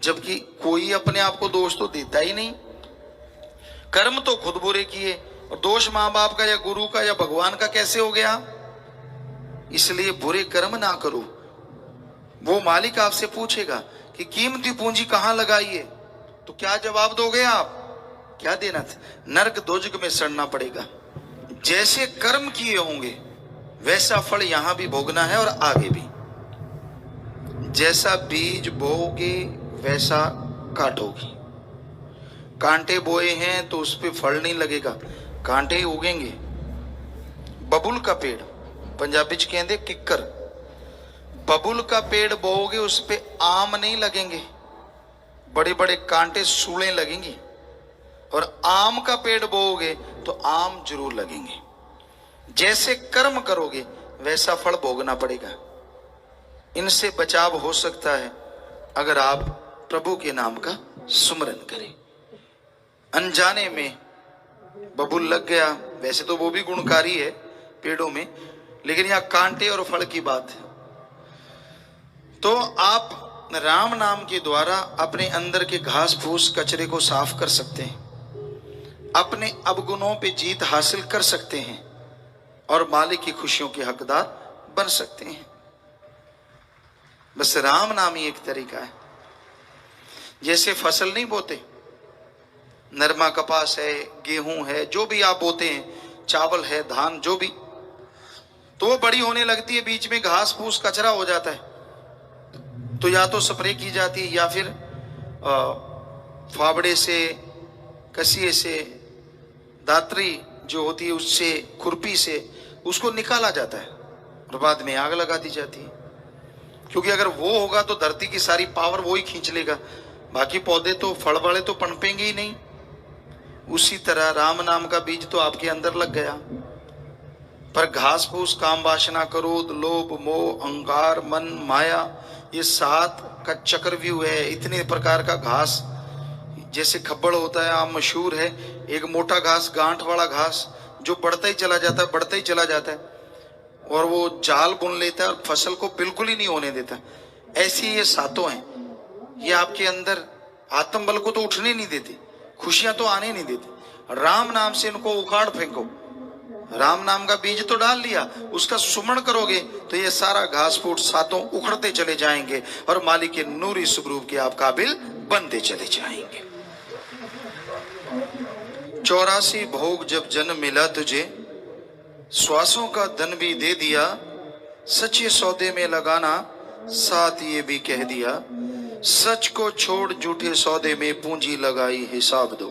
जबकि कोई अपने आप को दोष तो देता ही नहीं। कर्म तो खुद बुरे किए और दोष माँ बाप का या गुरु का या भगवान का कैसे हो गया? इसलिए बुरे कर्म ना करो। वो मालिक आपसे पूछेगा कि कीमती पूंजी कहां लगाई है, तो क्या जवाब दोगे आप? क्या देना था? नरक दोजक में सड़ना पड़ेगा। जैसे कर्म किए होंगे वैसा फल यहां भी भोगना है और आगे भी। जैसा बीज बोओगे वैसा काटोगे। कांटे बोए हैं तो उस पे फल नहीं लगेगा, कांटे ही उगेंगे। बबुल का पेड़ पंजाबी च कहते किक्कर, बबुल का पेड़ बोओगे उस पे आम नहीं लगेंगे, बड़े बड़े कांटे सूलें लगेंगी। और आम का पेड़ बोओगे तो आम जरूर लगेंगे। जैसे कर्म करोगे वैसा फल भोगना पड़ेगा। इनसे बचाव हो सकता है अगर आप प्रभु के नाम का सुमरन करें। अनजाने में बबुल लग गया, वैसे तो वो भी गुणकारी है पेड़ों में, लेकिन यहां कांटे और फल की बात है। तो आप राम नाम के द्वारा अपने अंदर के घास फूस कचरे को साफ कर सकते हैं, अपने अवगुणों पे जीत हासिल कर सकते हैं और मालिक की खुशियों के हकदार बन सकते हैं। बस राम नाम ही एक तरीका है। जैसे फसल नहीं बोते, नरमा कपास है, गेहूं है, जो भी आप बोते हैं, चावल है, धान, जो भी, तो वो बड़ी होने लगती है, बीच में घास फूस कचरा हो जाता है, तो या तो स्प्रे की जाती है या फिर फावड़े से, कसिए से, दातरी जो होती है उससे, खुरपी से उसको निकाला जाता है और बाद में आग लगा दी जाती है। क्योंकि अगर वो होगा तो धरती की सारी पावर वो ही खींच लेगा, बाकी पौधे तो फल वाले तो पनपेंगे ही नहीं। उसी तरह राम नाम का बीज तो आपके अंदर लग गया, पर घास फूस, काम वासना, क्रोध, लोभ, मोह, अहंकार, मन, माया, ये 7 का चक्रव्यूह है। इतने प्रकार का घास, जैसे खब्बड़ होता है, आम मशहूर है, एक मोटा घास, गांठ वाला घास जो बढ़ता ही चला जाता है, बढ़ता ही चला जाता है, और वो जाल बुन लेता है और फसल को बिल्कुल ही नहीं होने देता। ऐसी ये 7 हैं, ये आपके अंदर आत्म बल को तो उठने नहीं देती, खुशियां तो आने नहीं देती। राम नाम से इनको उखाड़ फेंको। राम नाम का बीज तो डाल लिया, उसका सुमरण करोगे तो ये सारा घास फूट 7 उखड़ते चले जाएंगे और मालिक के नूरी स्वरूप के आप काबिल बनते चले जाएंगे। 84 भोग जब जन्म मिला तुझे, श्वासों का धन भी दे दिया, सच्चे सौदे में लगाना साथ ये भी कह दिया, सच को छोड़ झूठे सौदे में पूंजी लगाई हिसाब दो।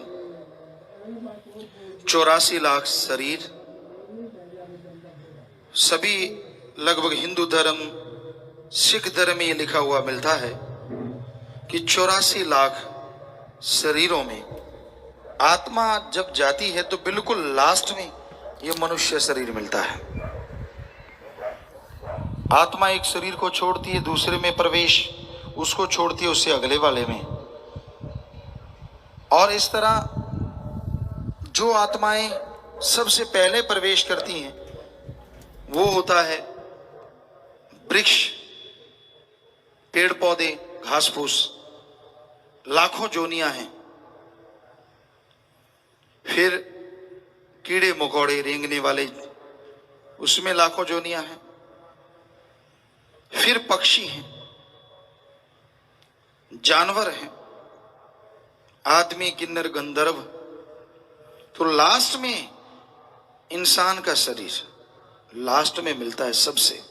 84 लाख शरीर, सभी लगभग हिंदू धर्म, सिख धर्म में ये लिखा हुआ मिलता है कि 84 लाख शरीरों में आत्मा जब जाती है तो बिल्कुल लास्ट में ये मनुष्य शरीर मिलता है। आत्मा एक शरीर को छोड़ती है, दूसरे में प्रवेश, उसको छोड़ती है, उससे अगले वाले में, और इस तरह जो आत्माएं सबसे पहले प्रवेश करती हैं वो होता है वृक्ष, पेड़ पौधे, घास फूस, लाखों जोनियां हैं। फिर कीड़े मकोड़े रेंगने वाले, उसमें लाखों जोनियां हैं। फिर पक्षी हैं, जानवर हैं, आदमी, किन्नर, गंधर्व। तो लास्ट में इंसान का शरीर लास्ट में मिलता है सबसे।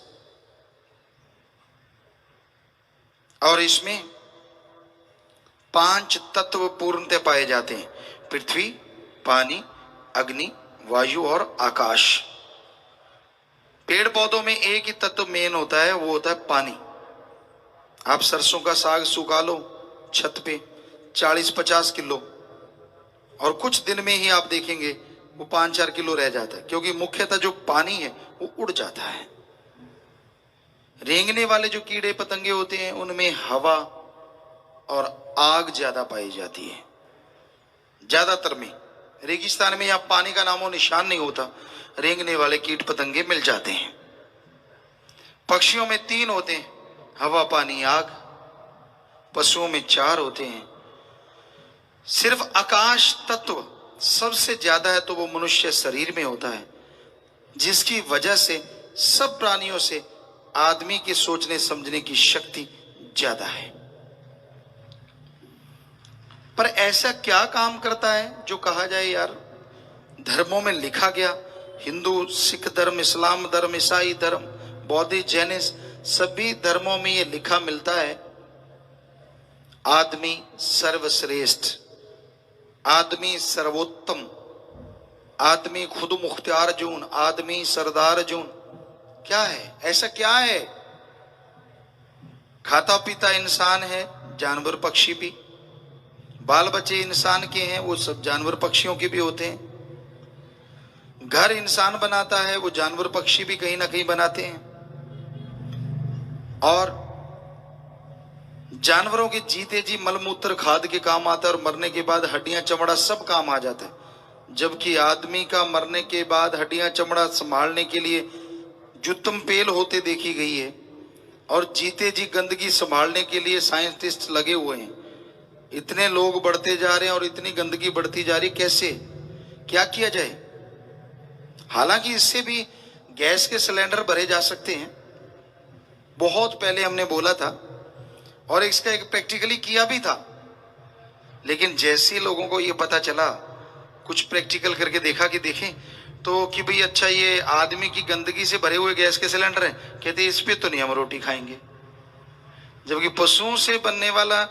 और इसमें 5 तत्व पूर्णतः पाए जाते हैं: पृथ्वी, पानी, अग्नि, वायु और आकाश। पेड़ पौधों में एक ही तत्व मेन होता है, वो होता है पानी। आप सरसों का साग सुखा लो छत पे 40-50 किलो, और कुछ दिन में ही आप देखेंगे वो 5-4 किलो रह जाता है, क्योंकि मुख्यतः जो पानी है वो उड़ जाता है। रेंगने वाले जो कीड़े पतंगे होते हैं उनमें हवा और आग ज्यादा पाई जाती है। ज्यादातर में रेगिस्तान में या पानी का नामो निशान नहीं होता, रेंगने वाले कीट पतंगे मिल जाते हैं। पक्षियों में 3 होते हैं, हवा, पानी, आग। पशुओं में 4 होते हैं। सिर्फ आकाश तत्व सबसे ज्यादा है तो वो मनुष्य शरीर में होता है, जिसकी वजह से सब प्राणियों से आदमी के सोचने समझने की शक्ति ज्यादा है। पर ऐसा क्या काम करता है जो कहा जाए यार धर्मों में लिखा गया, हिंदू, सिख धर्म, इस्लाम धर्म, ईसाई धर्म, बौद्ध, जैन, सभी धर्मों में ये लिखा मिलता है, आदमी सर्वश्रेष्ठ, आदमी सर्वोत्तम, आदमी खुद मुख्तियार जून, आदमी सरदार जून। क्या है, ऐसा क्या है? खाता पीता इंसान है, जानवर पक्षी भी। बाल बच्चे इंसान के हैं, वो सब जानवर पक्षियों के भी होते हैं। घर इंसान बनाता है, वो जानवर पक्षी भी कहीं ना कहीं बनाते हैं। और जानवरों के जीते जी मलमूत्र खाद के काम आता है, और मरने के बाद हड्डियां चमड़ा सब काम आ जाता है। जबकि आदमी का मरने के बाद हड्डियां चमड़ा संभालने के लिए जुत्तम पेल होते देखी गई है, और जीते जी गंदगी संभालने के लिए साइंटिस्ट लगे हुए हैं। इतने लोग बढ़ते जा रहे हैं और इतनी गंदगी बढ़ती जा रही, कैसे, क्या किया जाए? हालांकि इससे भी गैस के सिलेंडर भरे जा सकते हैं, बहुत पहले हमने बोला था, और इसका एक प्रैक्टिकली किया भी था। लेकिन जैसे लोगों को ये पता चला, कुछ प्रैक्टिकल करके देखा कि देखें तो कि भाई अच्छा ये आदमी की गंदगी से भरे हुए गैस के सिलेंडर हैं, कहते इस पे तो नहीं हम रोटी खाएंगे। जबकि पशुओं से बनने वाला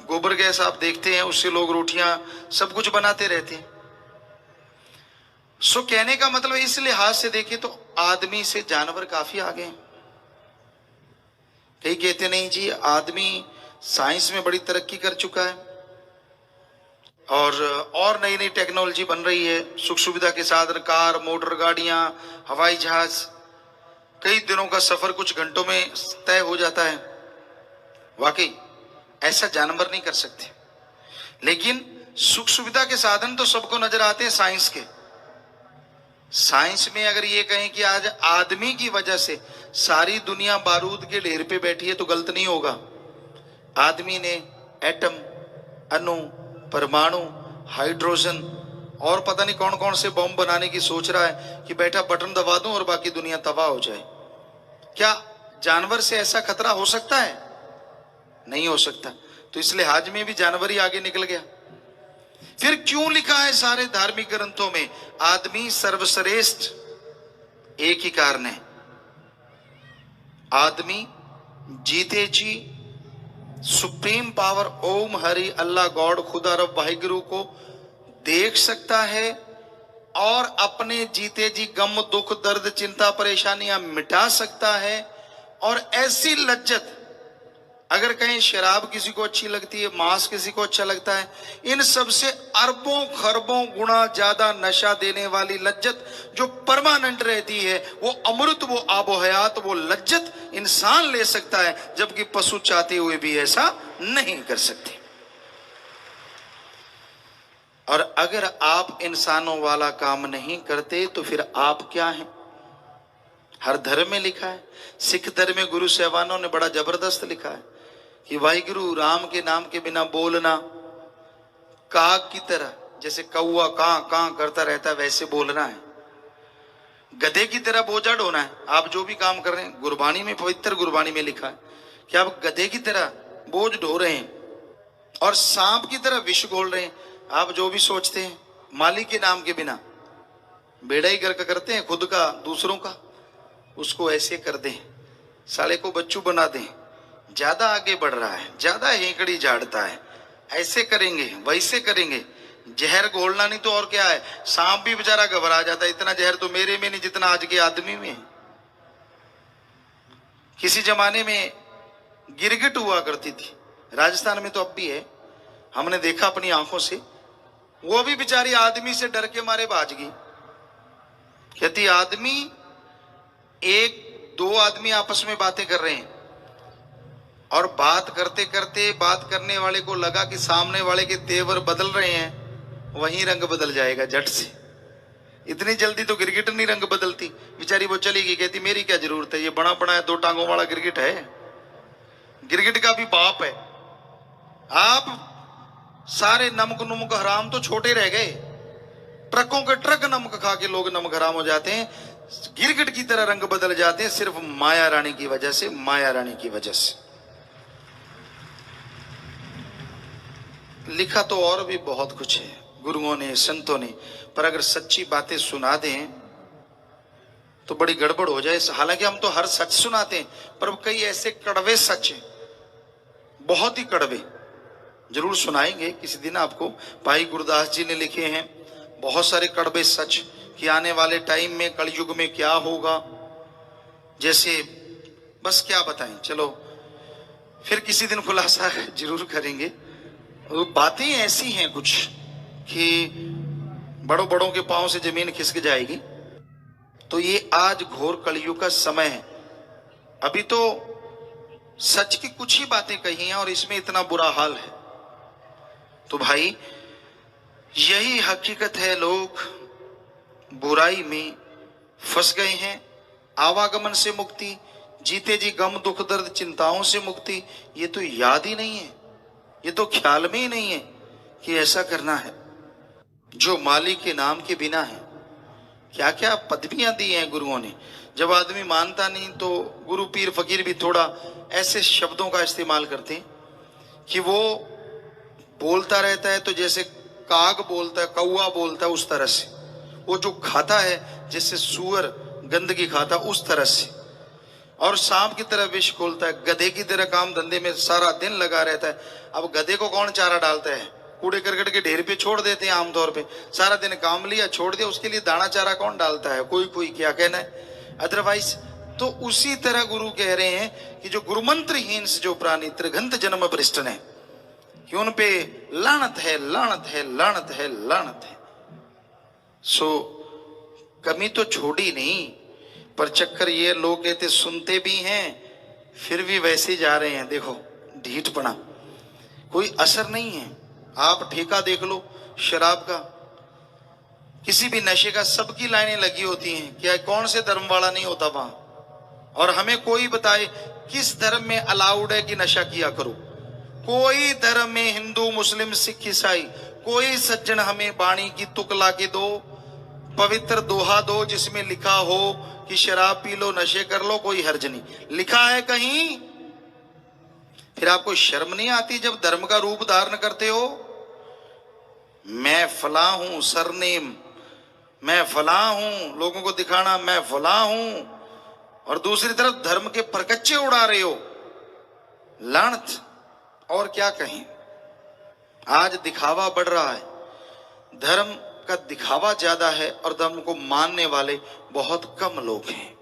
गोबर गैस आप देखते हैं, उससे लोग रोटियां सब कुछ बनाते रहते हैं। सो कहने का मतलब इस लिहाज से देखें तो आदमी से जानवर काफी आगे हैं। कई कहते नहीं जी आदमी साइंस में बड़ी तरक्की कर चुका है, और नई नई टेक्नोलॉजी बन रही है, सुख सुविधा के साधन, कार, मोटर गाड़ियां, हवाई जहाज, कई दिनों का सफर कुछ घंटों में तय हो जाता है। वाकई ऐसा जानवर नहीं कर सकते। लेकिन सुख सुविधा के साधन तो सबको नजर आते हैं साइंस के। साइंस में अगर ये कहें कि आज आदमी की वजह से सारी दुनिया बारूद के ढेर पे बैठी है तो गलत नहीं होगा। आदमी ने एटम, अणु, परमाणु, हाइड्रोजन और पता नहीं कौन कौन से बम बनाने की सोच रहा है कि बैठा बटन दबा दूं और बाकी दुनिया तबाह हो जाए। क्या जानवर से ऐसा खतरा हो सकता है? नहीं हो सकता। तो इस लिहाज में भी जानवर ही आगे निकल गया। फिर क्यों लिखा है सारे धार्मिक ग्रंथों में आदमी सर्वश्रेष्ठ? एक ही कारण है, आदमी जीते जी सुप्रीम पावर ओम हरि अल्लाह गॉड खुदा रब वाहिगुरु को देख सकता है, और अपने जीते जी गम, दुख, दर्द, चिंता, परेशानियां मिटा सकता है। और ऐसी लज्जत, अगर कहीं शराब किसी को अच्छी लगती है, मांस किसी को अच्छा लगता है, इन सब से अरबों खरबों गुना ज्यादा नशा देने वाली लज्जत जो परमानेंट रहती है, वो अमृत, वो आबो हयात, वो लज्जत इंसान ले सकता है, जबकि पशु चाहते हुए भी ऐसा नहीं कर सकते। और अगर आप इंसानों वाला काम नहीं करते तो फिर आप क्या हैं? हर धर्म में लिखा है। सिख धर्म में गुरु साहबानों ने बड़ा जबरदस्त लिखा है कि वाहिगुरु राम के नाम के बिना बोलना, काग की तरह, जैसे कौआ कां कां करता रहता है वैसे बोलना है। गधे की तरह बोझड़ होना है। आप जो भी काम कर रहे हैं, गुरबानी में, पवित्र गुरबानी में लिखा है कि आप गधे की तरह बोझ ढो रहे हैं और सांप की तरह विष घोल रहे हैं। आप जो भी सोचते हैं मालिक के नाम के बिना, बेड़ा ही गर्क करते हैं खुद का दूसरों का, उसको ऐसे कर दें, साले को बच्चू बना दें, ज्यादा आगे बढ़ रहा है, ज्यादा हेकड़ी झाड़ता है, ऐसे करेंगे वैसे करेंगे। जहर घोलना नहीं तो और क्या है। सांप भी बेचारा घबरा जाता है, इतना जहर तो मेरे में नहीं जितना आज के आदमी में। किसी जमाने में गिरगिट हुआ करती थी, राजस्थान में तो अब भी है, हमने देखा अपनी आंखों से। वो भी बेचारी आदमी से डर के मारे भाज गई। कहती आदमी, एक दो आदमी आपस में बातें कर रहे हैं और बात करते करते बात करने वाले को लगा कि सामने वाले के तेवर बदल रहे हैं, वहीं रंग बदल जाएगा झट से। इतनी जल्दी तो गिरगिट नहीं रंग बदलती। बेचारी वो चली गई। कहती मेरी क्या जरूरत है, ये बड़ा बड़ा है, 2 टांगों वाला गिरगिट है, गिरगिट का भी बाप है। आप सारे नमक नुमक हराम तो छोटे रह गए, ट्रकों के ट्रक नमक खा के लोग नमक हराम हो जाते हैं, गिरगिट की तरह रंग बदल जाते हैं सिर्फ माया रानी की वजह से, माया रानी की वजह से। लिखा तो और भी बहुत कुछ है गुरुओं ने, संतों ने, पर अगर सच्ची बातें सुना दें तो बड़ी गड़बड़ हो जाए। हालांकि हम तो हर सच सुनाते हैं, पर कई ऐसे कड़वे सच हैं, बहुत ही कड़वे, जरूर सुनाएंगे किसी दिन आपको। भाई गुरदास जी ने लिखे हैं बहुत सारे कड़वे सच कि आने वाले टाइम में कलयुग में क्या होगा। जैसे बस क्या बताएं, चलो फिर किसी दिन खुलासा जरूर करेंगे। बातें ऐसी हैं कुछ कि बड़ों बड़ों के पांव से जमीन खिसक जाएगी। तो ये आज घोर कलयुग का समय है। अभी तो सच की कुछ ही बातें कही हैं और इसमें इतना बुरा हाल है। तो भाई यही हकीकत है, लोग बुराई में फंस गए हैं। आवागमन से मुक्ति, जीते जी गम दुख दर्द चिंताओं से मुक्ति, ये तो याद ही नहीं है, ये तो ख्याल में ही नहीं है कि ऐसा करना है। जो मालिक के नाम के बिना है, क्या क्या पदवियां दी हैं गुरुओं ने। जब आदमी मानता नहीं तो गुरु पीर फकीर भी थोड़ा ऐसे शब्दों का इस्तेमाल करते हैं कि वो बोलता रहता है तो जैसे काग बोलता है, कौआ बोलता है, उस तरह से। वो जो खाता है जैसे सुअर गंदगी खाता, उस तरह से। और सांप की तरह विष खोलता है, गधे की तरह काम धंधे में सारा दिन लगा रहता है। अब गधे को कौन चारा डालता है, कूड़े करकट के ढेर पे छोड़ देते हैं आमतौर पे। सारा दिन काम लिया छोड़ दिया, उसके लिए दाना चारा कौन डालता है, कोई कोई, क्या कहना है अदरवाइज। तो उसी तरह गुरु कह रहे हैं कि जो गुरुमंत्रहीन से जो प्राणी त्रिगंत जन्म भ्रष्ट है, कि उन पे लानत है, लानत है, लानत है, लानत है। सो कमी तो छोड़ी नहीं, पर चक्कर ये लोग कहते सुनते भी हैं फिर भी वैसे जा रहे हैं। देखो ढीठपना, कोई असर नहीं है। आप ठेका देख लो शराब का, किसी भी नशे का, सबकी लाइनें लगी होती हैं। क्या कौन से धर्म वाला नहीं होता वहां? और हमें कोई बताए किस धर्म में अलाउड है कि नशा किया करो। कोई धर्म में, हिंदू मुस्लिम सिख ईसाई, कोई सज्जन हमें बाणी की तुक ला के दो, पवित्र दोहा दो जिसमें लिखा हो कि शराब पी लो, नशे कर लो, कोई हर्ज नहीं। लिखा है कहीं? फिर आपको शर्म नहीं आती जब धर्म का रूप धारण करते हो? मैं फला हूं, सरनेम मैं फला हूं, लोगों को दिखाना मैं फला हूं, और दूसरी तरफ धर्म के परकच्चे उड़ा रहे हो। लानत। और क्या कहें, आज दिखावा बढ़ रहा है, धर्म का दिखावा ज्यादा है और धर्म को मानने वाले बहुत कम लोग हैं।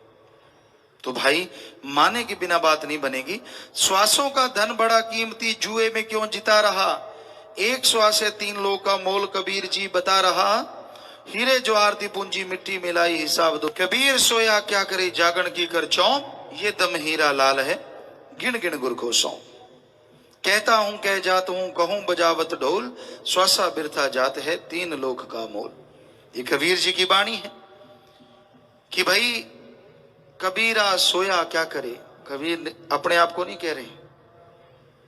तो भाई माने के बिना बात नहीं बनेगी। श्वासों का धन बड़ा कीमती, जुए में क्यों जिता रहा, एक श्वास है 3 लोग का मोल, कबीर जी बता रहा, हीरे ज्वार दी पूंजी मिट्टी मिलाई हिसाब दो। कबीर सोया क्या करे जागण की कर चौं, ये दम हीरा लाल है गिन गिन गुर को सौ। कहता हूं कह जात हूं, कहूं बजावत ढोल, श्वासा बिरथा जात है 3 लोक का मोल। ये कबीर जी की वाणी है कि भाई कबीरा सोया क्या करे। कबीर अपने आप को नहीं कह रहे,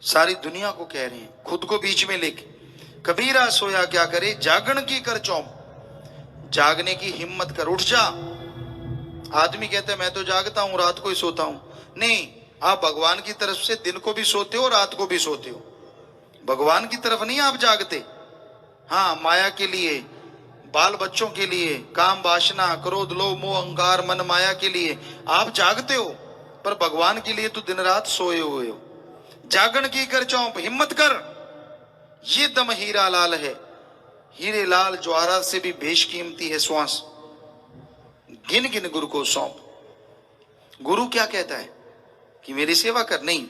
सारी दुनिया को कह रहे हैं, खुद को बीच में लेके। कबीरा सोया क्या करे, जागण की कर चौंप, जागने की हिम्मत कर, उठ जा। आदमी कहता है मैं तो जागता हूं, रात को ही सोता हूं। नहीं, आप भगवान की तरफ से दिन को भी सोते हो, रात को भी सोते हो। भगवान की तरफ नहीं आप जागते। हाँ, माया के लिए, बाल बच्चों के लिए, काम वासना क्रोध लोभ मोह अहंकार मन माया के लिए आप जागते हो, पर भगवान के लिए तो दिन रात सोए हुए हो। जागण की कर चौंप, हिम्मत कर, ये दम हीरा लाल है। हीरे लाल ज्वारा से भी बेशकीमती है श्वास, गिन गिन गुरु को सौंप। गुरु क्या कहता है कि मेरी सेवा कर, नहीं,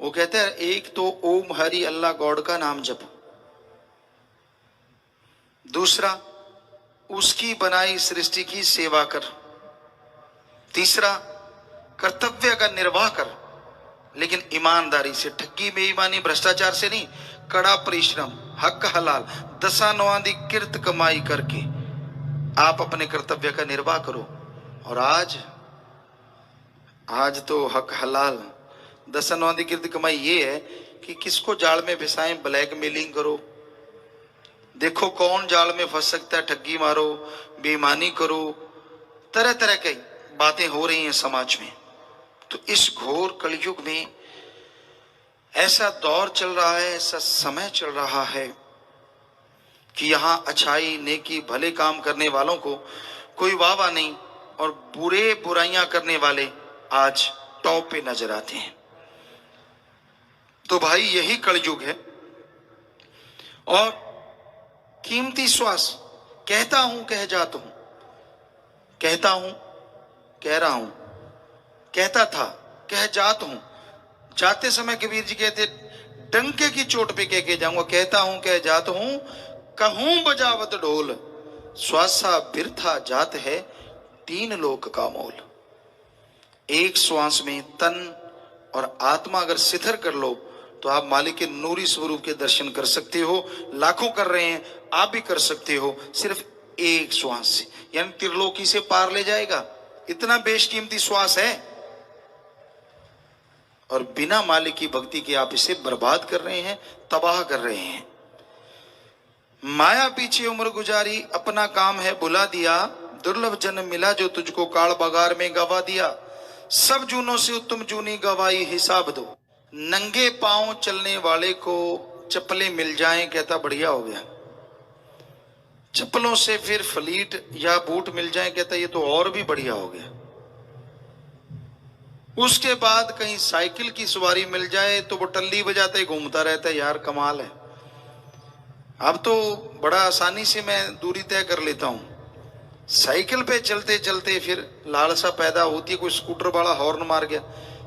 वो कहता है एक तो ओम हरि अल्लाह गॉड का नाम जपो, दूसरा उसकी बनाई सृष्टि की सेवा कर, तीसरा कर्तव्य का निर्वाह कर, लेकिन ईमानदारी से, ठगी बेईमानी भ्रष्टाचार से नहीं, कड़ा परिश्रम, हक हलाल, दसा नौआंदी किर्त कमाई करके आप अपने कर्तव्य का निर्वाह करो। और आज तो हक हलाल दसा नौआंदी किर्त कमाई ये है कि किसको जाल में फंसाएं, ब्लैकमेलिंग करो, देखो कौन जाल में फंस सकता है, ठगी मारो, बेईमानी करो, तरह तरह की बातें हो रही हैं समाज में। तो इस घोर कलयुग में ऐसा दौर चल रहा है, ऐसा समय चल रहा है कि यहां अच्छाई नेकी भले काम करने वालों को कोई वाह नहीं, और बुरे बुराइयां करने वाले आज टॉप पे नजर आते हैं। तो भाई यही कलयुग है। और कीमती श्वास, कहता हूं कह जाता हूं, कहता हूं कह रहा हूं, कहता था कह जात हूं। जाते समय कबीर जी कहते डंके की चोट पे कह के जाऊंगा, कहता हूं कह जात हूं, कहूं बजावत ढोल, श्वासा बिरथा जात है, तीन लोक का मोल। एक श्वास में तन और आत्मा अगर शिथिर कर लो तो आप मालिक के नूरी स्वरूप के दर्शन कर सकते हो। लाखों कर रहे हैं, आप भी कर सकते हो, सिर्फ एक श्वास से, यानी त्रिलोकी से पार ले जाएगा। इतना बेशकीमती श्वास है, और बिना मालिक की भक्ति के आप इसे बर्बाद कर रहे हैं, तबाह कर रहे हैं। माया पीछे उम्र गुजारी, अपना काम है बुला दिया, दुर्लभ जन्म मिला जो तुझको काल बगार में गवा दिया। सब जूनों से उत्तम जूनी गवाई हिसाब दो, नंगे पांव चलने वाले को चप्पलें मिल जाएं, कहता बढ़िया हो गया। चप्पलों से फिर फ्लीट या बूट मिल जाएं, कहता ये तो और भी बढ़िया हो गया। उसके बाद कहीं साइकिल की सवारी मिल जाए तो वो टल्ली बजाते घूमता रहता है, यार कमाल है। अब तो बड़ा आसानी से मैं दूरी तय कर लेता हूं। साइकिल पे चलते चलते फिर लालसा पैदा होती है, कोई स्कूटर वाला हॉर्न मार गया,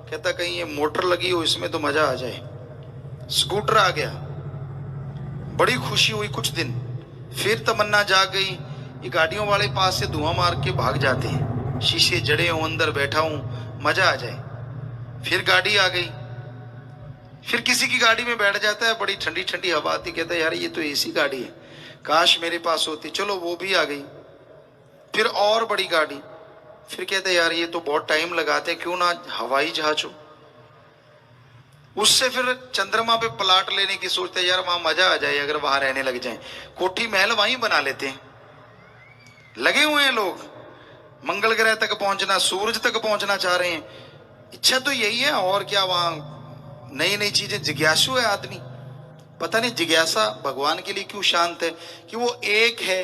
कहता कहीं ये मोटर लगी हो, इसमें तो मजा आ जाए। स्कूटर आ गया, बड़ी खुशी हुई कुछ दिन, फिर तमन्ना जाग गई, ये गाड़ियों वाले पास से धुआं मार के भाग जाते हैं, शीशे जड़े हूं, अंदर बैठा हूं, मजा आ जाए। फिर गाड़ी आ गई, फिर किसी की गाड़ी में बैठ जाता है, बड़ी ठंडी ठंडी हवा आती, कहता है यार ये तो एसी गाड़ी है, काश मेरे पास होती, चलो वो भी आ गई। फिर और बड़ी गाड़ी, फिर कहते यार ये तो बहुत टाइम लगाते, क्यों ना हवाई जहाज हो। उससे फिर चंद्रमा पे प्लाट लेने की सोचते, यार वहां मजा आ जाए अगर वहां रहने लग जाए, कोठी महल वहीं बना लेते हैं। लगे हुए हैं लोग, मंगल ग्रह तक पहुंचना, सूरज तक पहुंचना चाह रहे हैं। इच्छा तो यही है, और क्या, वहां नई नई चीजें, जिज्ञासु है आदमी। पता नहीं जिज्ञासा भगवान के लिए क्यों शांत है, कि वो एक है,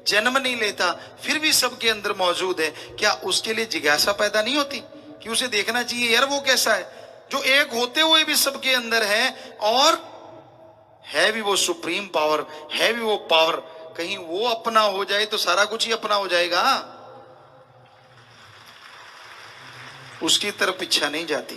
जन्म नहीं लेता, फिर भी सबके अंदर मौजूद है। क्या उसके लिए जिज्ञासा पैदा नहीं होती कि उसे देखना चाहिए यार वो कैसा है, जो एक होते हुए भी सबके अंदर है, और है भी वो सुप्रीम पावर, है भी वो पावर, कहीं वो अपना हो जाए तो सारा कुछ ही अपना हो जाएगा। उसकी तरफ इच्छा नहीं जाती।